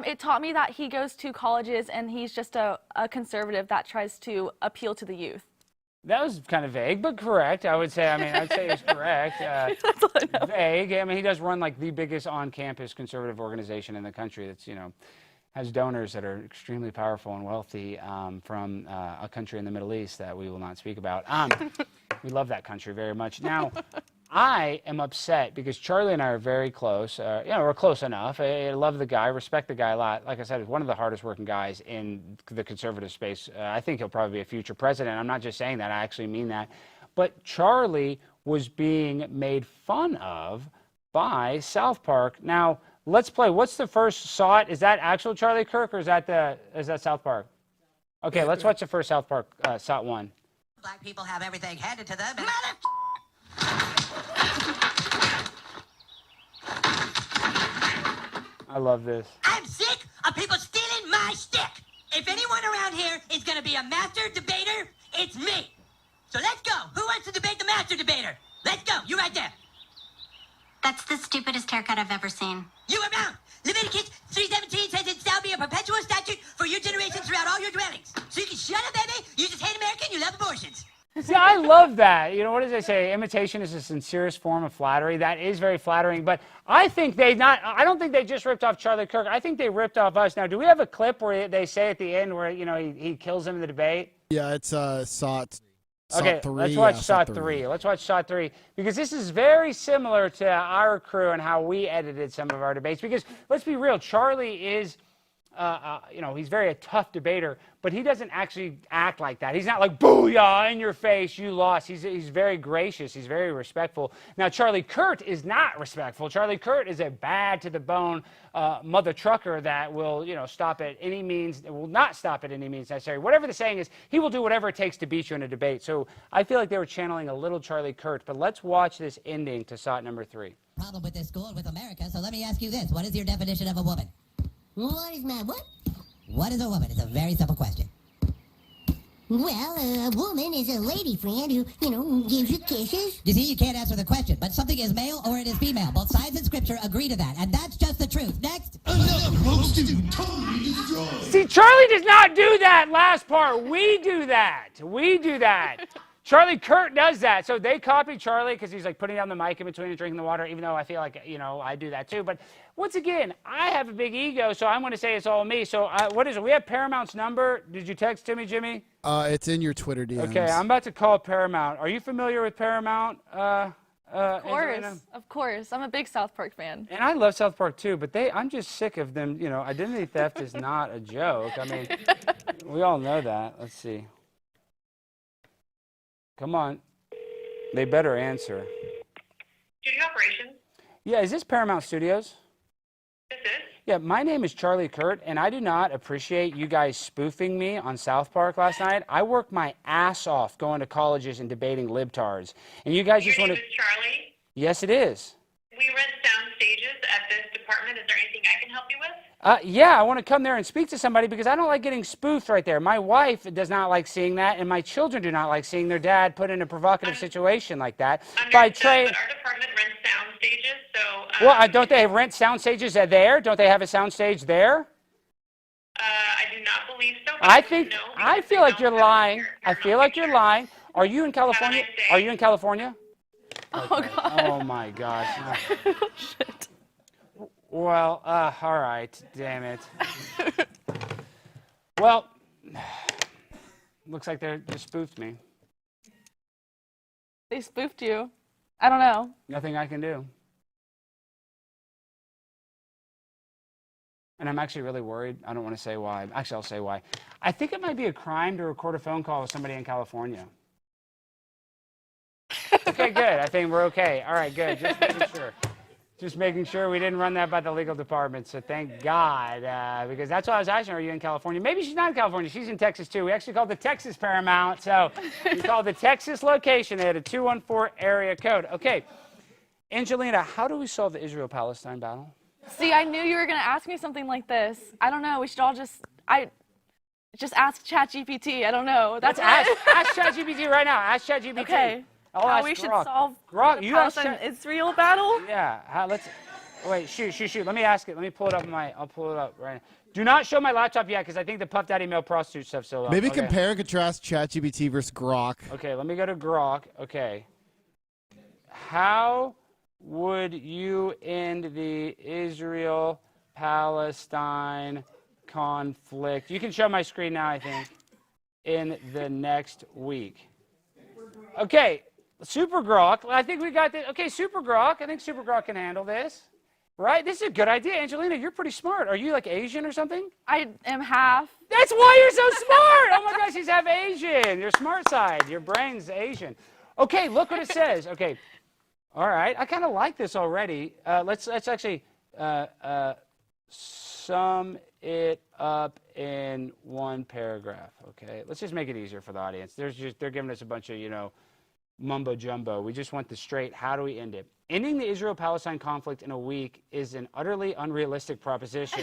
It taught me that he goes to colleges and he's just a conservative that tries to appeal to the youth. That was kind of vague, but correct. I would say, I'd say it's correct. That's all I know. Vague. I mean, he does run like the biggest on-campus conservative organization in the country that's, you know, has donors that are extremely powerful and wealthy from a country in the Middle East that we will not speak about. We love that country very much. Now, I am upset because Charlie and I are very close. You know, we're close enough. I love the guy, respect the guy a lot. Like I said, he's one of the hardest working guys in the conservative space. I think he'll probably be a future president. I'm not just saying that. I actually mean that. But Charlie was being made fun of by South Park. Now, let's play. What's the first saw it? Is that actual Charlie Kirk or is that South Park? Okay, let's watch the first South Park SOT 1. Black people have everything handed to them. And I love this. I'm sick of people stealing my stick. If anyone around here is going to be a master debater, it's me. So let's go. Who wants to debate the master debater? Let's go. You right there. That's the stupidest haircut I've ever seen. You are wrong. Leviticus 3:17 says it shall be a perpetual statute for your generations throughout all your dwellings. So you can shut up, baby. You just hate America and you love abortions. See, I love that. You know, what does they say? Imitation is the sincerest form of flattery. That is very flattering, but I don't think they just ripped off Charlie Kirk. I think they ripped off us. Now, do we have a clip where they say at the end where, you know, he kills him in the debate? Yeah, it's SOT. Okay, 3, let's watch SOT 3. Let's watch SOT 3 because this is very similar to our crew and how we edited some of our debates. Because let's be real, Charlie is, you know, he's a tough debater, but he doesn't actually act like that. He's not like, booyah, in your face, you lost. He's very gracious. He's very respectful. Now, Charlie Kirk is not respectful. Charlie Kirk is a bad to the bone mother trucker that will, you know, stop at any means, will not stop at any means necessary. Whatever the saying is, he will do whatever it takes to beat you in a debate. So I feel like they were channeling a little Charlie Kirk, but let's watch this ending to SOT number 3. Problem with this school and with America, so let me ask you this. What is your definition of a woman? What is my what? What is a woman? It's a very simple question. Well, a woman is a lady friend who, you know, gives you kisses. You see, you can't answer the question, but something is male or it is female. Both sides in Scripture agree to that, and that's just the truth. Next. See, Charlie does not do that last part. We do that. We do that. Charlie Kirk does that. So they copied Charlie because he's like putting down the mic in between and drinking the water, even though I feel like, you know, I do that too. But once again, I have a big ego, so I'm going to say it's all me. So what is it? We have Paramount's number. Did you text to me, Jimmy? It's in your Twitter DMs. Okay, I'm about to call Paramount. Are you familiar with Paramount? Of course, Angelina? of course. I'm a big South Park fan. And I love South Park too, but I'm just sick of them. You know, identity theft is not a joke. I mean, we all know that. Let's see. Come on. They better answer. Studio operations. Yeah, is this Paramount Studios? This is. Yeah, my name is Charlie Kirk, and I do not appreciate you guys spoofing me on South Park last night. I worked my ass off going to colleges and debating libtards. And you guys Your just name want to... is Charlie. Yes, it is. We rent sound stages at this department. Is there anything I can help you with? Yeah, I want to come there and speak to somebody because I don't like getting spoofed right there. My wife does not like seeing that, and my children do not like seeing their dad put in a provocative situation like that. Understood, but our department rents sound stages, so... Well, don't they rent sound stages there? Don't they have a sound stage there? I do not believe so. But I feel like you're lying. I feel like you're lying. Are you in California? Are you in California? Oh, God. Oh, my gosh. Oh, shit. Well, all right. Damn it. Well, looks like they just spoofed me. They spoofed you. I don't know. Nothing I can do. And I'm actually really worried. I don't want to say why. Actually, I'll say why. I think it might be a crime to record a phone call with somebody in California. Okay, good. I think we're okay. All right, good. Just making sure. Just making sure we didn't run that by the legal department. So thank God, because that's why I was asking, are you in California? Maybe she's not in California. She's in Texas, too. We actually called the Texas Paramount. So we called the Texas location. They had a 214 area code. Okay. Angelina, how do we solve the Israel-Palestine battle? See, I knew you were going to ask me something like this. I don't know. We should all just ask ChatGPT. I don't know. Let's ask ChatGPT right now. Ask ChatGPT. Okay. How we should solve Grok, the Palestine-Israel battle? Yeah. Wait, shoot. Let me ask it. Let me pull it up I'll pull it up right now. Do not show my laptop yet because I think the Puff Daddy male prostitute stuff's still up. Maybe compare and contrast ChatGPT versus Grok. Okay, let me go to Grok. Okay. How would you end the Israel-Palestine conflict? You can show my screen now, I think, in the next week. Okay. Super Grok. I think we got this. Okay, Super Grok. I think Super Grok can handle this. Right? This is a good idea. Angelina, you're pretty smart. Are you like Asian or something? I am half. That's why you're so smart. Oh my gosh, he's half Asian. Your smart side. Your brain's Asian. Okay, look what it says. Okay. All right. I kind of like this already. Let's actually sum it up in one paragraph. Okay. Let's just make it easier for the audience. They're giving us a bunch of, mumbo jumbo. We just want the straight, how do we end it? Ending the Israel-Palestine conflict in a week is an utterly unrealistic proposition.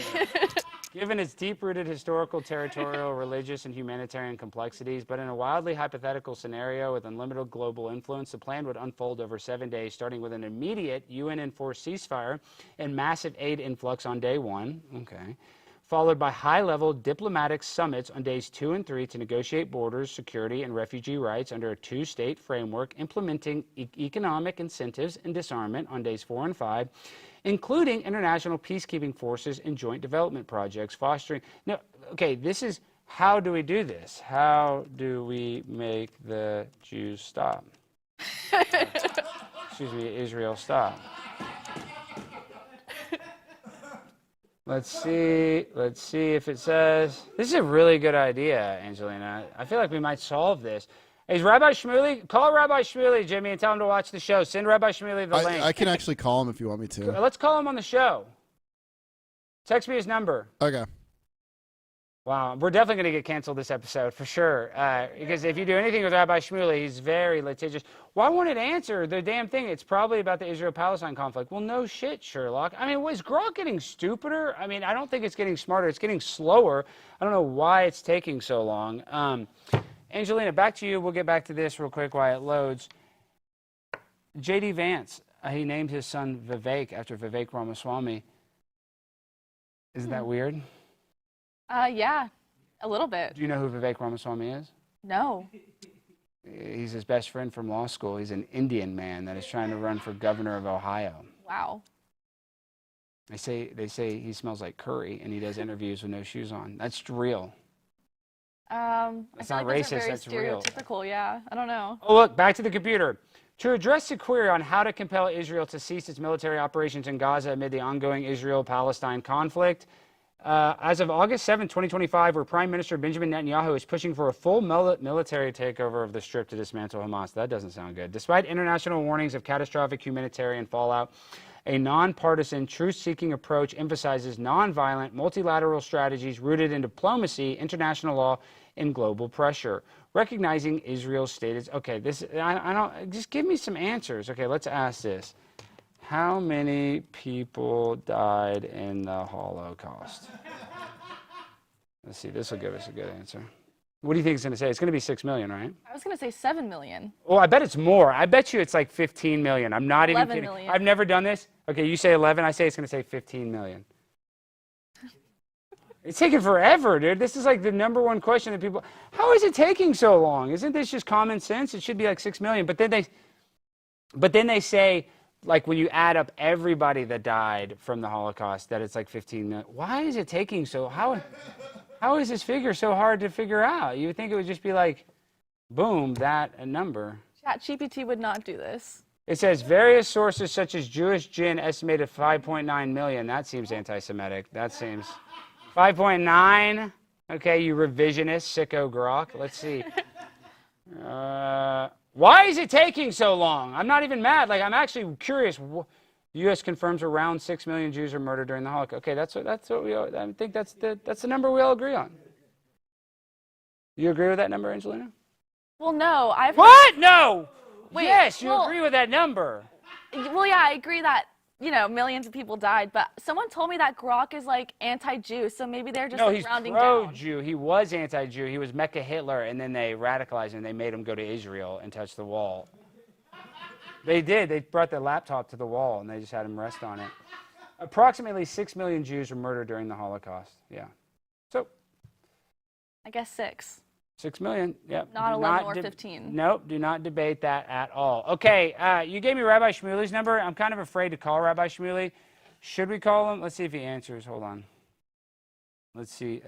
Given its deep-rooted historical, territorial, religious, and humanitarian complexities, but in a wildly hypothetical scenario with unlimited global influence, the plan would unfold over 7 days, starting with an immediate UN-enforced ceasefire and massive aid influx on day 1, followed by high-level diplomatic summits on days 2 and 3 to negotiate borders, security, and refugee rights under a 2-state framework, implementing economic incentives and disarmament on days 4 and 5, including international peacekeeping forces and joint development projects, fostering... No, okay, this is... How do we do this? How do we make the Jews stop? Excuse me, Israel stop. Let's see if it says... This is a really good idea, Angelina. I feel like we might solve this. Is Rabbi Shmuley? Call Rabbi Shmuley, Jimmy, and tell him to watch the show. Send Rabbi Shmuley the link. I can actually call him if you want me to. Let's call him on the show. Text me his number. Okay. Wow, we're definitely going to get canceled this episode, for sure. Because if you do anything with Rabbi Shmuley, he's very litigious. Why won't it answer the damn thing? It's probably about the Israel-Palestine conflict. Well, no shit, Sherlock. I mean, was Grok getting stupider? I mean, I don't think it's getting smarter. It's getting slower. I don't know why it's taking so long. Angelina, back to you. We'll get back to this real quick while it loads. J.D. Vance, he named his son Vivek after Vivek Ramaswamy. Isn't that weird? Yeah, a little bit. Do you know who Vivek Ramaswamy is? No. He's his best friend from law school. He's an Indian man that is trying to run for governor of Ohio. Wow. They say he smells like curry, and he does interviews with no shoes on. That's real. It's not racist, that's real. Stereotypical, yeah. I don't know. Oh, look, back to the computer. To address the query on how to compel Israel to cease its military operations in Gaza amid the ongoing Israel-Palestine conflict, as of August 7, 2025, where Prime Minister Benjamin Netanyahu is pushing for a full military takeover of the Strip to dismantle Hamas. That doesn't sound good. Despite international warnings of catastrophic humanitarian fallout, a nonpartisan, truth-seeking approach emphasizes nonviolent, multilateral strategies rooted in diplomacy, international law, and global pressure. Recognizing Israel's status. Okay, I don't. Just give me some answers. Okay, let's ask this. How many people died in the Holocaust? Let's see. This will give us a good answer. What do you think it's going to say? It's going to be 6 million, right? I was going to say 7 million. Oh, I bet it's more. I bet you it's like 15 million. I'm not even kidding. 11 million. I've never done this. Okay, you say 11. I say it's going to say 15 million. It's taking forever, dude. This is like the #1 question that people... How is it taking so long? Isn't this just common sense? It should be like 6 million. But then they say, like, when you add up everybody that died from the Holocaust, that it's like 15 million. Why is it taking so... How is this figure so hard to figure out? You would think it would just be like, boom, that number. ChatGPT would not do this. It says various sources such as Jewish Jinn estimated 5.9 million. That seems anti-Semitic. That seems... 5.9. Okay, you revisionist, sicko Grok. Let's see. Why is it taking so long? I'm not even mad. Like, I'm actually curious. The U.S. confirms around 6 million Jews are murdered during the Holocaust. Okay, that's what we all, I think that's the number we all agree on. You agree with that number, Angelina? Well, no. What? No. Wait, yes, you agree with that number. Well, yeah, I agree that, millions of people died, but someone told me that Grok is like anti-Jew, so maybe they're just rounding down. No, he's pro-Jew. He was anti-Jew. He was Mecha Hitler, and then they radicalized him. They made him go to Israel and touch the wall. They did. They brought their laptop to the wall, and they just had him rest on it. Approximately 6 million Jews were murdered during the Holocaust. Yeah. So. I guess 6. 6 million, yep. Not 11 or 15. Nope, do not debate that at all. Okay, you gave me Rabbi Shmuley's number. I'm kind of afraid to call Rabbi Shmuley. Should we call him? Let's see if he answers. Hold on. Let's see.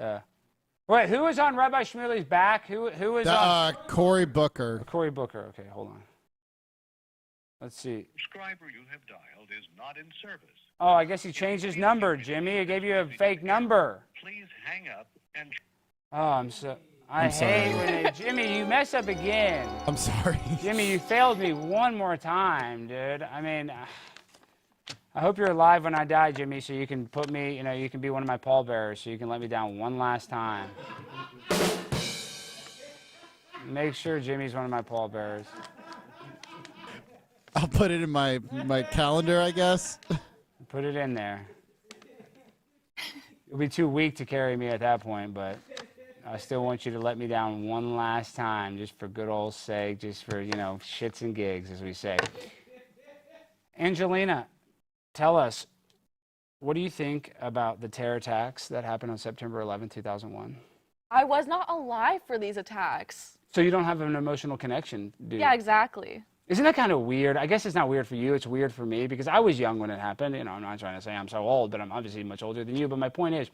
Wait, who was on Rabbi Shmuley's back? Who was on? Cory Booker. Cory Booker. Okay, hold on. Let's see. Subscriber you have dialed is not in service. Oh, I guess he changed his number, Jimmy. He gave you a fake number. Please hang up and... Oh, I'm hate when Jimmy, you mess up again. I'm sorry. Jimmy, you failed me one more time, dude. I mean, I hope you're alive when I die, Jimmy, so you can put me, you can be one of my pallbearers, so you can let me down one last time. Make sure Jimmy's one of my pallbearers. I'll put it in my calendar, I guess. Put it in there. You'll be too weak to carry me at that point, but I still want you to let me down one last time, just for good old sake, just for, you know, shits and gigs, as we say. Angelina, tell us, what do you think about the terror attacks that happened on September 11, 2001? I was not alive for these attacks. So you don't have an emotional connection, do you? Yeah, exactly. Isn't that kind of weird? I guess it's not weird for you. It's weird for me because I was young when it happened. You know, I'm not trying to say I'm so old, but I'm obviously much older than you. But my point is,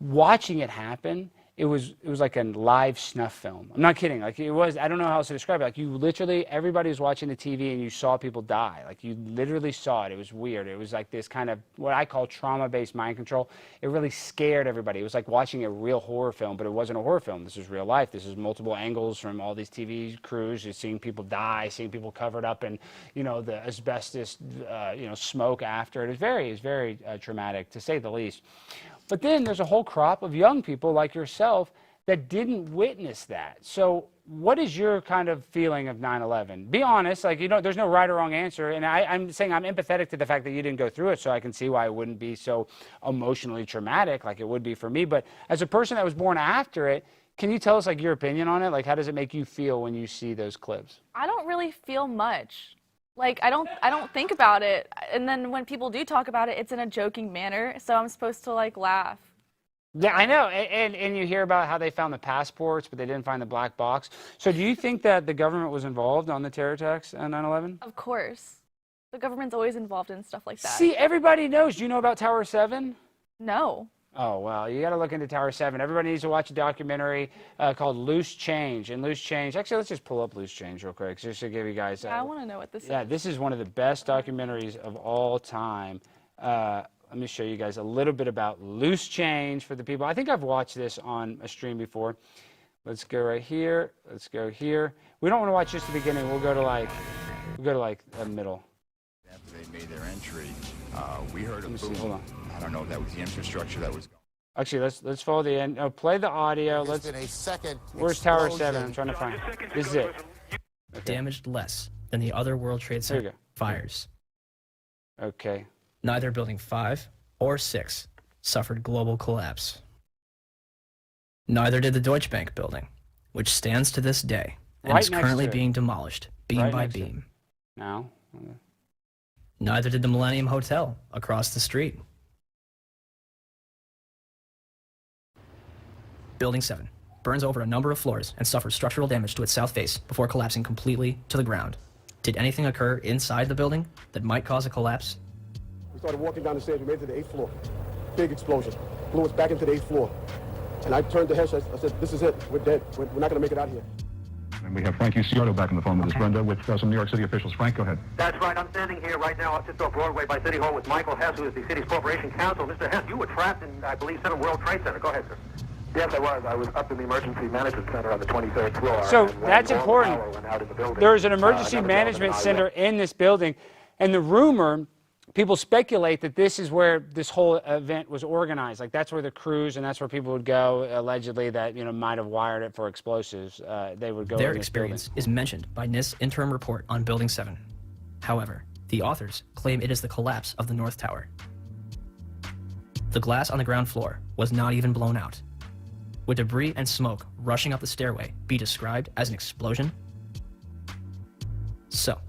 watching it happen, it was like a live snuff film. I'm not kidding. Like, it was, I don't know how else to describe it. Like, you literally, everybody was watching the TV and you saw people die. Like, you literally saw it. It was weird. It was like this kind of what I call trauma-based mind control. It really scared everybody. It was like watching a real horror film, but it wasn't a horror film. This is real life. This is multiple angles from all these TV crews. You're seeing people die, seeing people covered up in, you know, the asbestos, you know, smoke after it. It's very traumatic, to say the least. But then there's a whole crop of young people like yourself that didn't witness that. So what is your kind of feeling of 9/11? Be honest, like, you know, there's no right or wrong answer. And I'm saying I'm empathetic to the fact that you didn't go through it, so I can see why it wouldn't be so emotionally traumatic like it would be for me. But as a person that was born after it, can you tell us, like, your opinion on it? Like, how does it make you feel when you see those clips? I don't really feel much. Like, I don't think about it. And then when people do talk about it, it's in a joking manner. So I'm supposed to, like, laugh. Yeah, I know. And you hear about how they found the passports, but they didn't find the black box. So do you think that the government was involved on the terror attacks on 9/11? Of course. The government's always involved in stuff like that. See, everybody knows. Do you know about Tower 7? No. Oh, well, you got to look into Tower 7. Everybody needs to watch a documentary called Loose Change. And Loose Change, actually, let's just pull up Loose Change real quick, just to give you guys. I want to know what this is. Yeah, this is one of the best documentaries of all time. Let me show you guys a little bit about Loose Change for the people. I think I've watched this on a stream before. Let's go right here. Let's go here. We don't want to watch just the beginning. We'll go to like the middle. After they made their entry, we heard a Let me see, boom. hold on. I don't know if that was the infrastructure that was. Actually, let's follow the end. Oh, play the audio. There's been a second Where's Tower explosion. 7? I'm trying to find. This is it. Okay. Damaged less than the other World Trade There you Center go. fires. Okay. Neither Building 5 or 6 suffered global collapse. Neither did the Deutsche Bank building, which stands to this day and Right is next currently to it. being demolished beam Right by next to it. beam. Now. Neither did the Millennium Hotel across the street. Building 7 burns over a number of floors and suffers structural damage to its south face before collapsing completely to the ground. Did anything occur inside the building that might cause a collapse? We started walking down the stairs. We made it to the 8th floor. Big explosion. Blew us back into the 8th floor. And I turned to Hesh. I said, this is it. We're dead. We're not going to make it out here. And we have Frankie Ciotto back on the phone with us, Brenda, with some New York City officials. Frank, go ahead. That's right. I'm standing here right now just off Broadway by City Hall with Michael Hess, who is the city's corporation counsel. Mr. Hess, you were trapped in, I believe, Center World Trade Center. Go ahead, sir. Yes, I was. I was up in the emergency management center on the 23rd floor. So and that's when all the important. power went out in the building, There's an emergency never management saw center in this building, and the rumor, people speculate that this is where this whole event was organized. Like, that's where the crews and that's where people would go, allegedly, that, you know, might have wired it for explosives. They would go Their in this experience building. is mentioned by NIST's interim report on Building 7. However, the authors claim it is the collapse of the North Tower. The glass on the ground floor was not even blown out. Would debris and smoke rushing up the stairway be described as an explosion? So,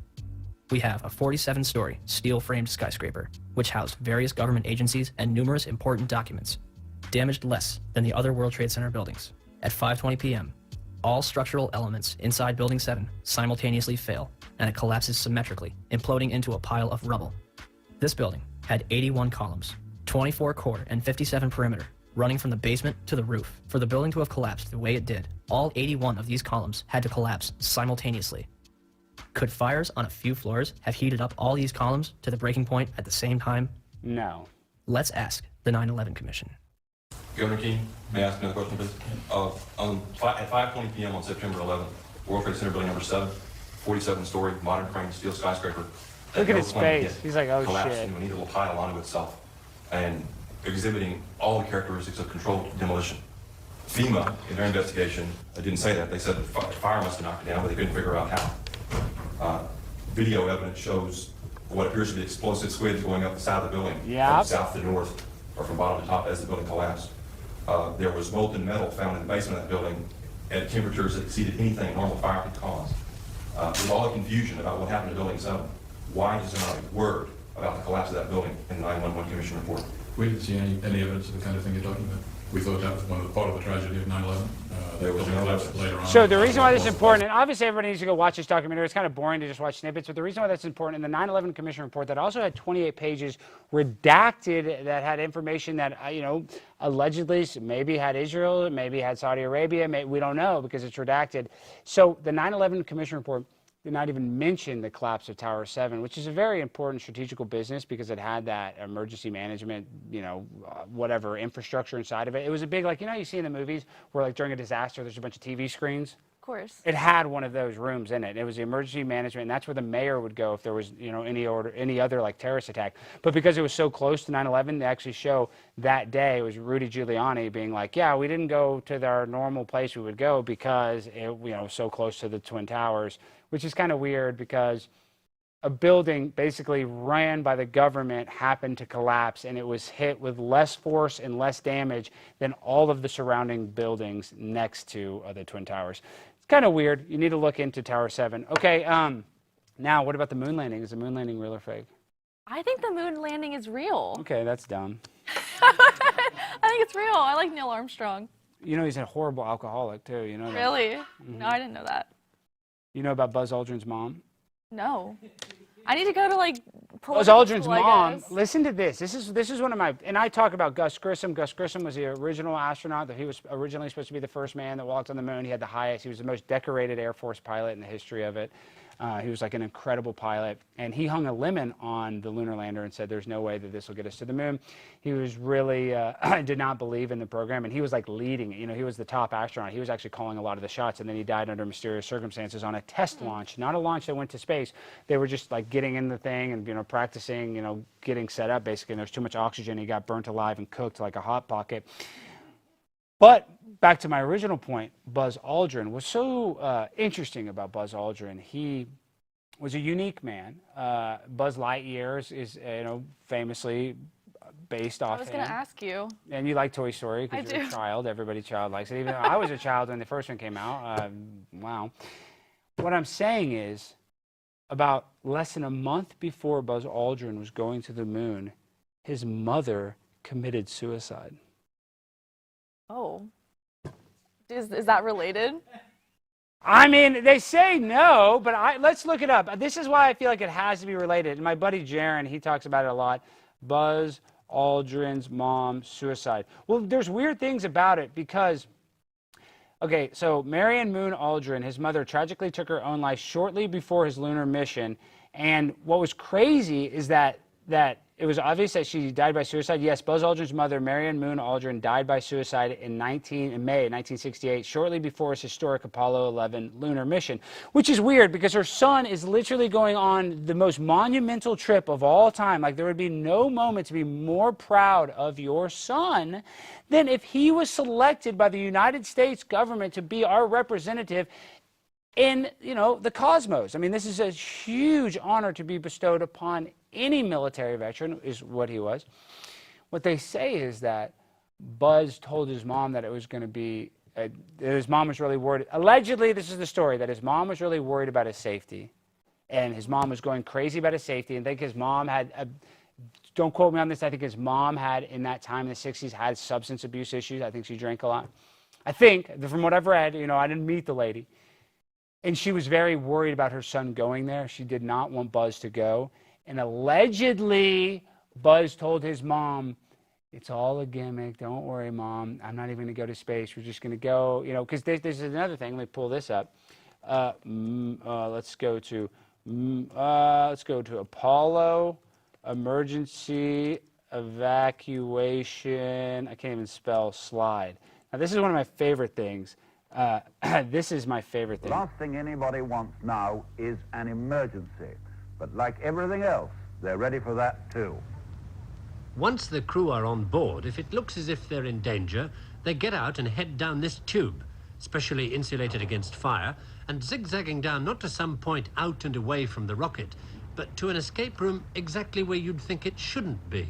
we have a 47-story steel-framed skyscraper, which housed various government agencies and numerous important documents, damaged less than the other World Trade Center buildings. At 5:20 p.m., all structural elements inside Building 7 simultaneously fail, and it collapses symmetrically, imploding into a pile of rubble. This building had 81 columns, 24 core and 57 perimeter, running from the basement to the roof. For the building to have collapsed the way it did, all 81 of these columns had to collapse simultaneously. Could fires on a few floors have heated up all these columns to the breaking point at the same time? No. Let's ask the 9/11 Commission. Governor King, may I ask another question, please? At 5:20 p.m. on September 11th, World Trade Center building number 7, 47-story modern frame steel skyscraper. Look at his face. He's like, oh, collapsed shit. into an equal pile onto itself and exhibiting all the characteristics of controlled demolition. FEMA, in their investigation, didn't say that. They said that fire must have knocked it down, but they couldn't figure out how. video evidence shows what appears to be explosive squids going up the side of the building Yep. from south to north, or from bottom to top as the building collapsed. There was molten metal found in the basement of that building at temperatures that exceeded anything normal fire could cause. With all the confusion about what happened to Building 7, why is there not a word about the collapse of that building in the 911 Commission report? We didn't see any evidence of the kind of thing you're talking about. We thought that was part of the tragedy of 9/11. There was no collapse later on. So the reason why this is important, and obviously everybody needs to go watch this documentary. It's kind of boring to just watch snippets, but the reason why that's important, in the 9/11 Commission report that also had 28 pages redacted that had information that, allegedly maybe had Israel, maybe had Saudi Arabia, we don't know because it's redacted. So the 9/11 Commission report did not even mention the collapse of Tower 7, which is a very important strategical business because it had that emergency management, whatever infrastructure inside of it. It was a big, you see in the movies where during a disaster, there's a bunch of TV screens. Of course. It had one of those rooms in it. It was the emergency management, and that's where the mayor would go if there was, any other terrorist attack. But because it was so close to 9/11, they actually show that day it was Rudy Giuliani being like, yeah, we didn't go to our normal place we would go because it, was so close to the Twin Towers, which is kind of weird because a building basically ran by the government happened to collapse, and it was hit with less force and less damage than all of the surrounding buildings next to the Twin Towers. It's kind of weird. You need to look into Tower 7. Okay, now what about the moon landing? Is the moon landing real or fake? I think the moon landing is real. Okay, that's dumb. I think it's real. I like Neil Armstrong. He's a horrible alcoholic, too. You know that? Really? Mm-hmm. No, I didn't know that. You know about Buzz Aldrin's mom? No. I need to go to Buzz Aldrin's mom. Listen to this. This is one of my, and I talk about Gus Grissom. Gus Grissom was the original astronaut. That he was originally supposed to be the first man that walked on the moon. He had the highest. He was the most decorated Air Force pilot in the history of it. He was an incredible pilot, and he hung a lemon on the lunar lander and said, "There's no way that this will get us to the moon." He was really did not believe in the program, and he was leading it. He was the top astronaut. He was actually calling a lot of the shots, and then he died under mysterious circumstances on a test launch, not a launch that went to space. They were just getting in the thing and practicing, getting set up basically. And there's too much oxygen. He got burnt alive and cooked like a hot pocket. But back to my original point, Buzz Aldrin was so interesting about Buzz Aldrin. He was a unique man. Buzz Lightyear is famously based off him. I was going to ask you. And you like Toy Story because you're a child. Every child likes it. Even though I was a child when the first one came out. Wow. What I'm saying is, about less than a month before Buzz Aldrin was going to the moon, his mother committed suicide. Oh. Is that related? I mean, they say no, but let's look it up. This is why I feel like it has to be related. And my buddy Jaron, he talks about it a lot. Buzz Aldrin's mom, suicide. Well, there's weird things about it because, okay, so Marion Moon Aldrin, his mother, tragically took her own life shortly before his lunar mission. And what was crazy is that it was obvious that she died by suicide. Yes, Buzz Aldrin's mother, Marion Moon Aldrin, died by suicide in May 1968, shortly before his historic Apollo 11 lunar mission, which is weird because her son is literally going on the most monumental trip of all time. There would be no moment to be more proud of your son than if he was selected by the United States government to be our representative in, the cosmos. I mean, this is a huge honor to be bestowed upon any military veteran, is what he was. What they say is that Buzz told his mom that it was going to be, his mom was really worried. Allegedly, this is the story, that his mom was really worried about his safety. And his mom was going crazy about his safety. And I think his mom had, don't quote me on this, I think his mom had, in that time in the 60s, had substance abuse issues. I think she drank a lot. I think, from what I've read, I didn't meet the lady. And she was very worried about her son going there. She did not want Buzz to go. And allegedly, Buzz told his mom, "It's all a gimmick. Don't worry, Mom. I'm not even going to go to space. We're just going to go," because there's another thing. Let me pull this up. Let's go to Apollo emergency evacuation. I can't even spell slide. Now, this is one of my favorite things. This is my favorite thing. The last thing anybody wants now is an emergency. But like everything else, they're ready for that too. Once the crew are on board, if it looks as if they're in danger, they get out and head down this tube, specially insulated against fire, and zigzagging down not to some point out and away from the rocket, but to an escape room exactly where you'd think it shouldn't be.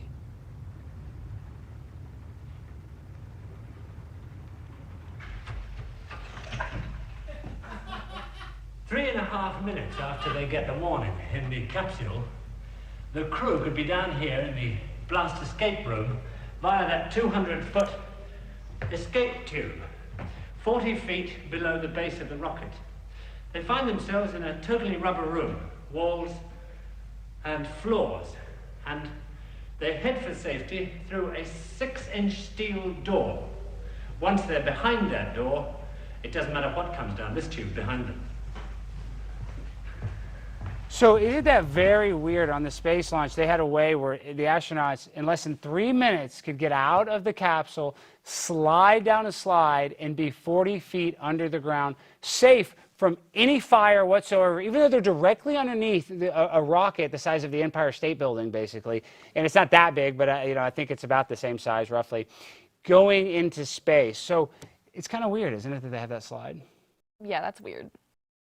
Three and a half minutes after they get the warning in the capsule, the crew could be down here in the blast escape room via that 200-foot escape tube, 40 feet below the base of the rocket. They find themselves in a totally rubber room, walls and floors, and they head for safety through a 6-inch steel door. Once they're behind that door, it doesn't matter what comes down this tube behind them. So isn't that very weird? On the space launch, they had a way where the astronauts, in less than 3 minutes, could get out of the capsule, slide down a slide, and be 40 feet under the ground, safe from any fire whatsoever, even though they're directly underneath a rocket the size of the Empire State Building, basically. And it's not that big, but I think it's about the same size, roughly, going into space. So it's kind of weird, isn't it, that they have that slide? Yeah, that's weird.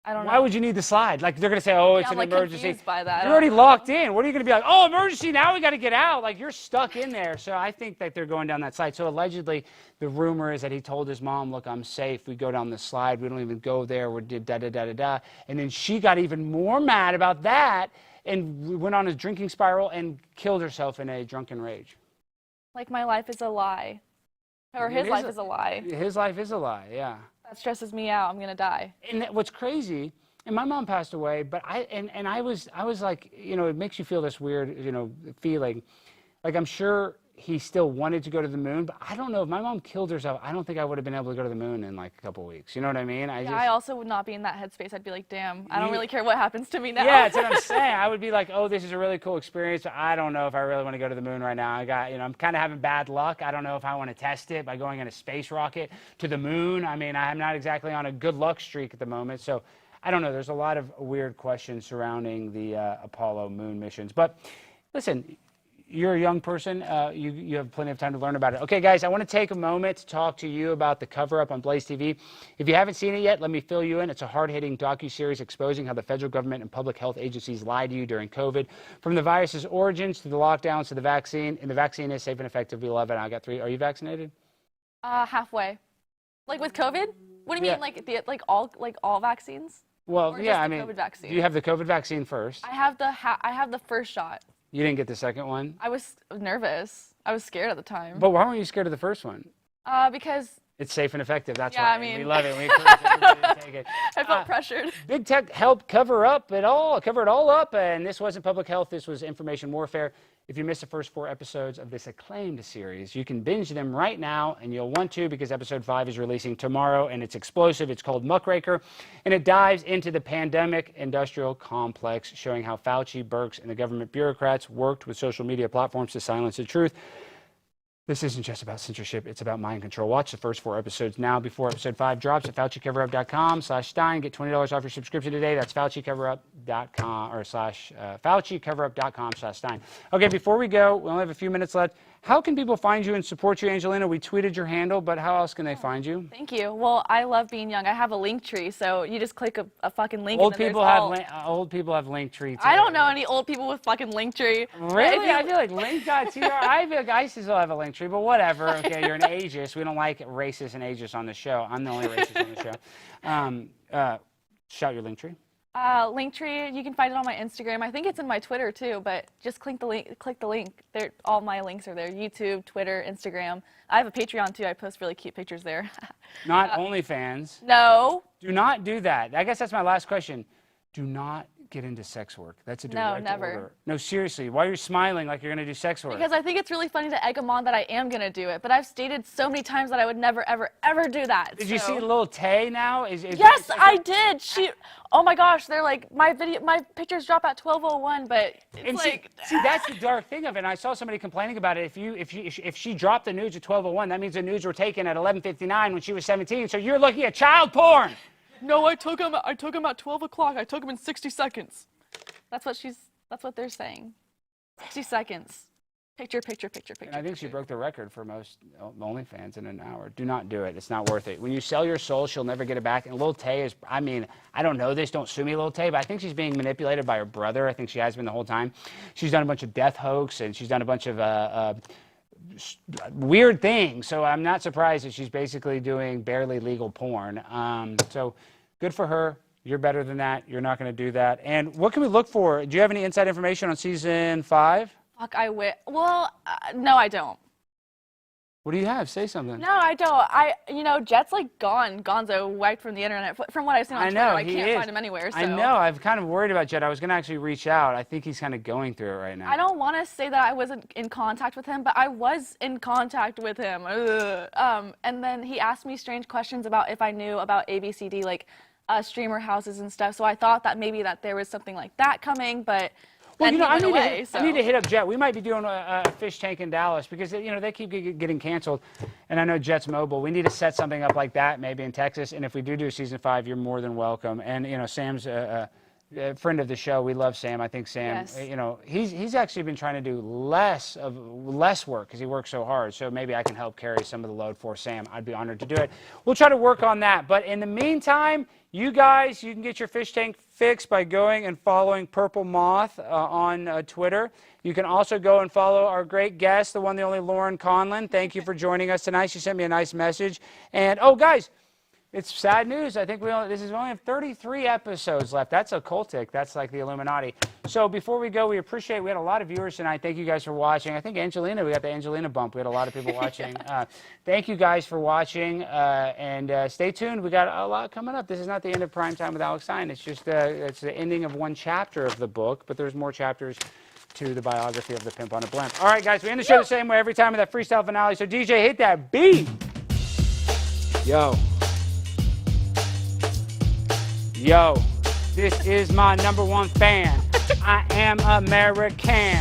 I don't know. Why would you need the slide? Like, they're going to say, oh, it's I'm, an like, emergency. confused by that. You're already locked in. What are you going to be like? Oh, emergency, now we got to get out. Like, you're stuck in there. So I think that they're going down that slide. So allegedly, the rumor is that he told his mom, look, I'm safe. We go down the slide. We don't even go there. We did da-da-da-da-da. And then she got even more mad about that and went on a drinking spiral and killed herself in a drunken rage. Like, my life is a lie. Or his life is a lie. His life is a lie, yeah. That stresses me out. I'm going to die. And what's crazy... And my mom passed away, but I was like, you know, it makes you feel this weird, you know, feeling. Like, I'm sure he still wanted to go to the moon, but I don't know. If my mom killed herself, I don't think I would have been able to go to the moon in like a couple of weeks. You know what I mean? I also would not be in that headspace. I'd be like, damn, I don't really care what happens to me now. Yeah, that's what I'm saying. I would be like, oh, this is a really cool experience. But I don't know if I really want to go to the moon right now. I'm kind of having bad luck. I don't know if I want to test it by going in a space rocket to the moon. I mean, I'm not exactly on a good luck streak at the moment. So I don't know. There's a lot of weird questions surrounding the Apollo moon missions. But listen, you're a young person. You have plenty of time to learn about it. Okay, guys, I want to take a moment to talk to you about the Cover-Up on Blaze TV. If you haven't seen it yet, let me fill you in. It's a hard-hitting docuseries exposing how the federal government and public health agencies lied to you during COVID. From the virus's origins to the lockdowns to the vaccine. And the vaccine is safe and effective. We love it. I got 3. Are you vaccinated? Halfway. Like with COVID? What do you mean, like all vaccines? Well, yeah, I mean, COVID vaccine? you have the COVID vaccine first. I have the first shot. You didn't get the second one? I was nervous. I was scared at the time. But why weren't you scared of the first one? Because it's safe and effective. That's yeah, why. I mean, we love it. We encourage everybody to take it. I felt pressured. Big tech helped cover it all up, and this wasn't public health. This was information warfare. If you missed the first 4 episodes of this acclaimed series, you can binge them right now, and you'll want to because episode 5 is releasing tomorrow, and it's explosive. It's called Muckraker, and it dives into the pandemic industrial complex, showing how Fauci, Birx, and the government bureaucrats worked with social media platforms to silence the truth. This isn't just about censorship, it's about mind control. Watch the first 4 episodes now before episode 5 drops at FauciCoverup.com/Stein. Get $20 off your subscription today. That's FauciCoverup.com or FauciCoverup.com/Stein. Okay, before we go, we only have a few minutes left. How can people find you and support you, Angelina? We tweeted your handle, but how else can they find you? Thank you. Well, I love being young. I have a link tree, so you just click a fucking link. Old people have Linktree. I don't know any old people with fucking Linktree. Really? I feel like link.tr. I feel like ISIS will have a Linktree, but whatever. Okay, you're an ageist. We don't like racists and ageist on the show. I'm the only racist on the show. Shout your Linktree. Linktree, you can find it on my Instagram. I think it's in my Twitter too, but just click the link. All my links are there. YouTube, Twitter, Instagram. I have a Patreon too. I post really cute pictures there. Not OnlyFans. No. Do not do that. I guess that's my last question. Do not get into sex work. That's a direct order. No, seriously. Why are you smiling like you're going to do sex work? Because I think it's really funny to egg them on that I am going to do it. But I've stated so many times that I would never, ever, ever do that. Did you see little Tay now? Yes, I did. Oh my gosh, they're like, my pictures drop at 12:01, but it's see, that's the dark thing of it. And I saw somebody complaining about it. If she dropped the nudes at 12:01, that means the nudes were taken at 11:59 when she was 17. So you're looking at child porn. No, I took him at 12 o'clock. I took him in 60 seconds. That's what they're saying. 60 seconds. Picture. And I think she broke the record for most OnlyFans in an hour. Do not do it. It's not worth it. When you sell your soul, she'll never get it back. And Lil Tay is, I mean, I don't know this. Don't sue me, Lil Tay, but I think she's being manipulated by her brother. I think she has been the whole time. She's done a bunch of death hoax, and she's done a bunch of weird things. So I'm not surprised that she's basically doing barely legal porn. So good for her. You're better than that. You're not going to do that. And what can we look for? Do you have any inside information on season 5? Fuck, I wish. Well, no, I don't. What do you have? Say something. No, I don't. Jet's like gone. Gonzo wiped from the internet. From what I've seen on Twitter, I can't find him anywhere. So. I know. I'm kind of worried about Jet. I was going to actually reach out. I think he's kind of going through it right now. I don't want to say that I wasn't in contact with him, but I was in contact with him. And then he asked me strange questions about if I knew about ABCD, like streamer houses and stuff. So I thought that maybe that there was something like that coming, but. Well, I need to hit up Jet. We might be doing a Fishtank in Dallas because, they keep getting canceled. And I know Jet's mobile. We need to set something up like that maybe in Texas. And if we do season 5, you're more than welcome. And, Sam's a friend of the show. We love Sam. I think Sam, he's actually been trying to do less work because he works so hard. So maybe I can help carry some of the load for Sam. I'd be honored to do it. We'll try to work on that. But in the meantime, you guys, you can get your Fishtank fix by going and following Purple Moth on Twitter. You can also go and follow our great guest, the one, the only Lauren Conlin. Thank you for joining us tonight. She sent me a nice message. And, guys, it's sad news. I think we only have 33 episodes left. That's occultic. That's like the Illuminati. So before we go, we had a lot of viewers tonight. Thank you guys for watching. I think Angelina, we got the Angelina bump. We had a lot of people watching. Thank you guys for watching. And stay tuned. We got a lot coming up. This is not the end of Prime Time with Alex Stein. It's just it's the ending of one chapter of the book, but there's more chapters to the biography of the Pimp on a Blimp. All right, guys, we end the show the same way every time with that freestyle finale. So DJ, hit that beat. Yo, this is my #1 fan. I am American,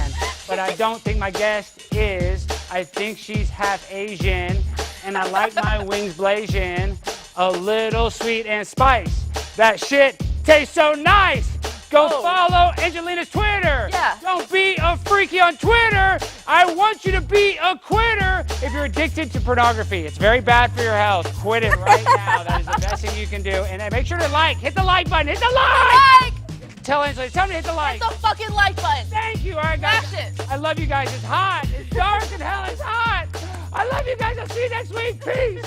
but I don't think my guest is. I think she's half Asian, and I like my wings blazing, a little sweet and spice. That shit tastes so nice. Go follow Angelina's Twitter. Yeah. Don't be a freaky on Twitter. I want you to be a quitter if you're addicted to pornography. It's very bad for your health. Quit it right now. That is the best thing you can do. And make sure to hit the like button. Hit the like! Tell Angelina, tell me to hit the like. Hit the fucking like button. Thank you. All right, guys. Smash it. I love you guys. It's hot. It's dark and hell is hot. I love you guys. I'll see you next week. Peace.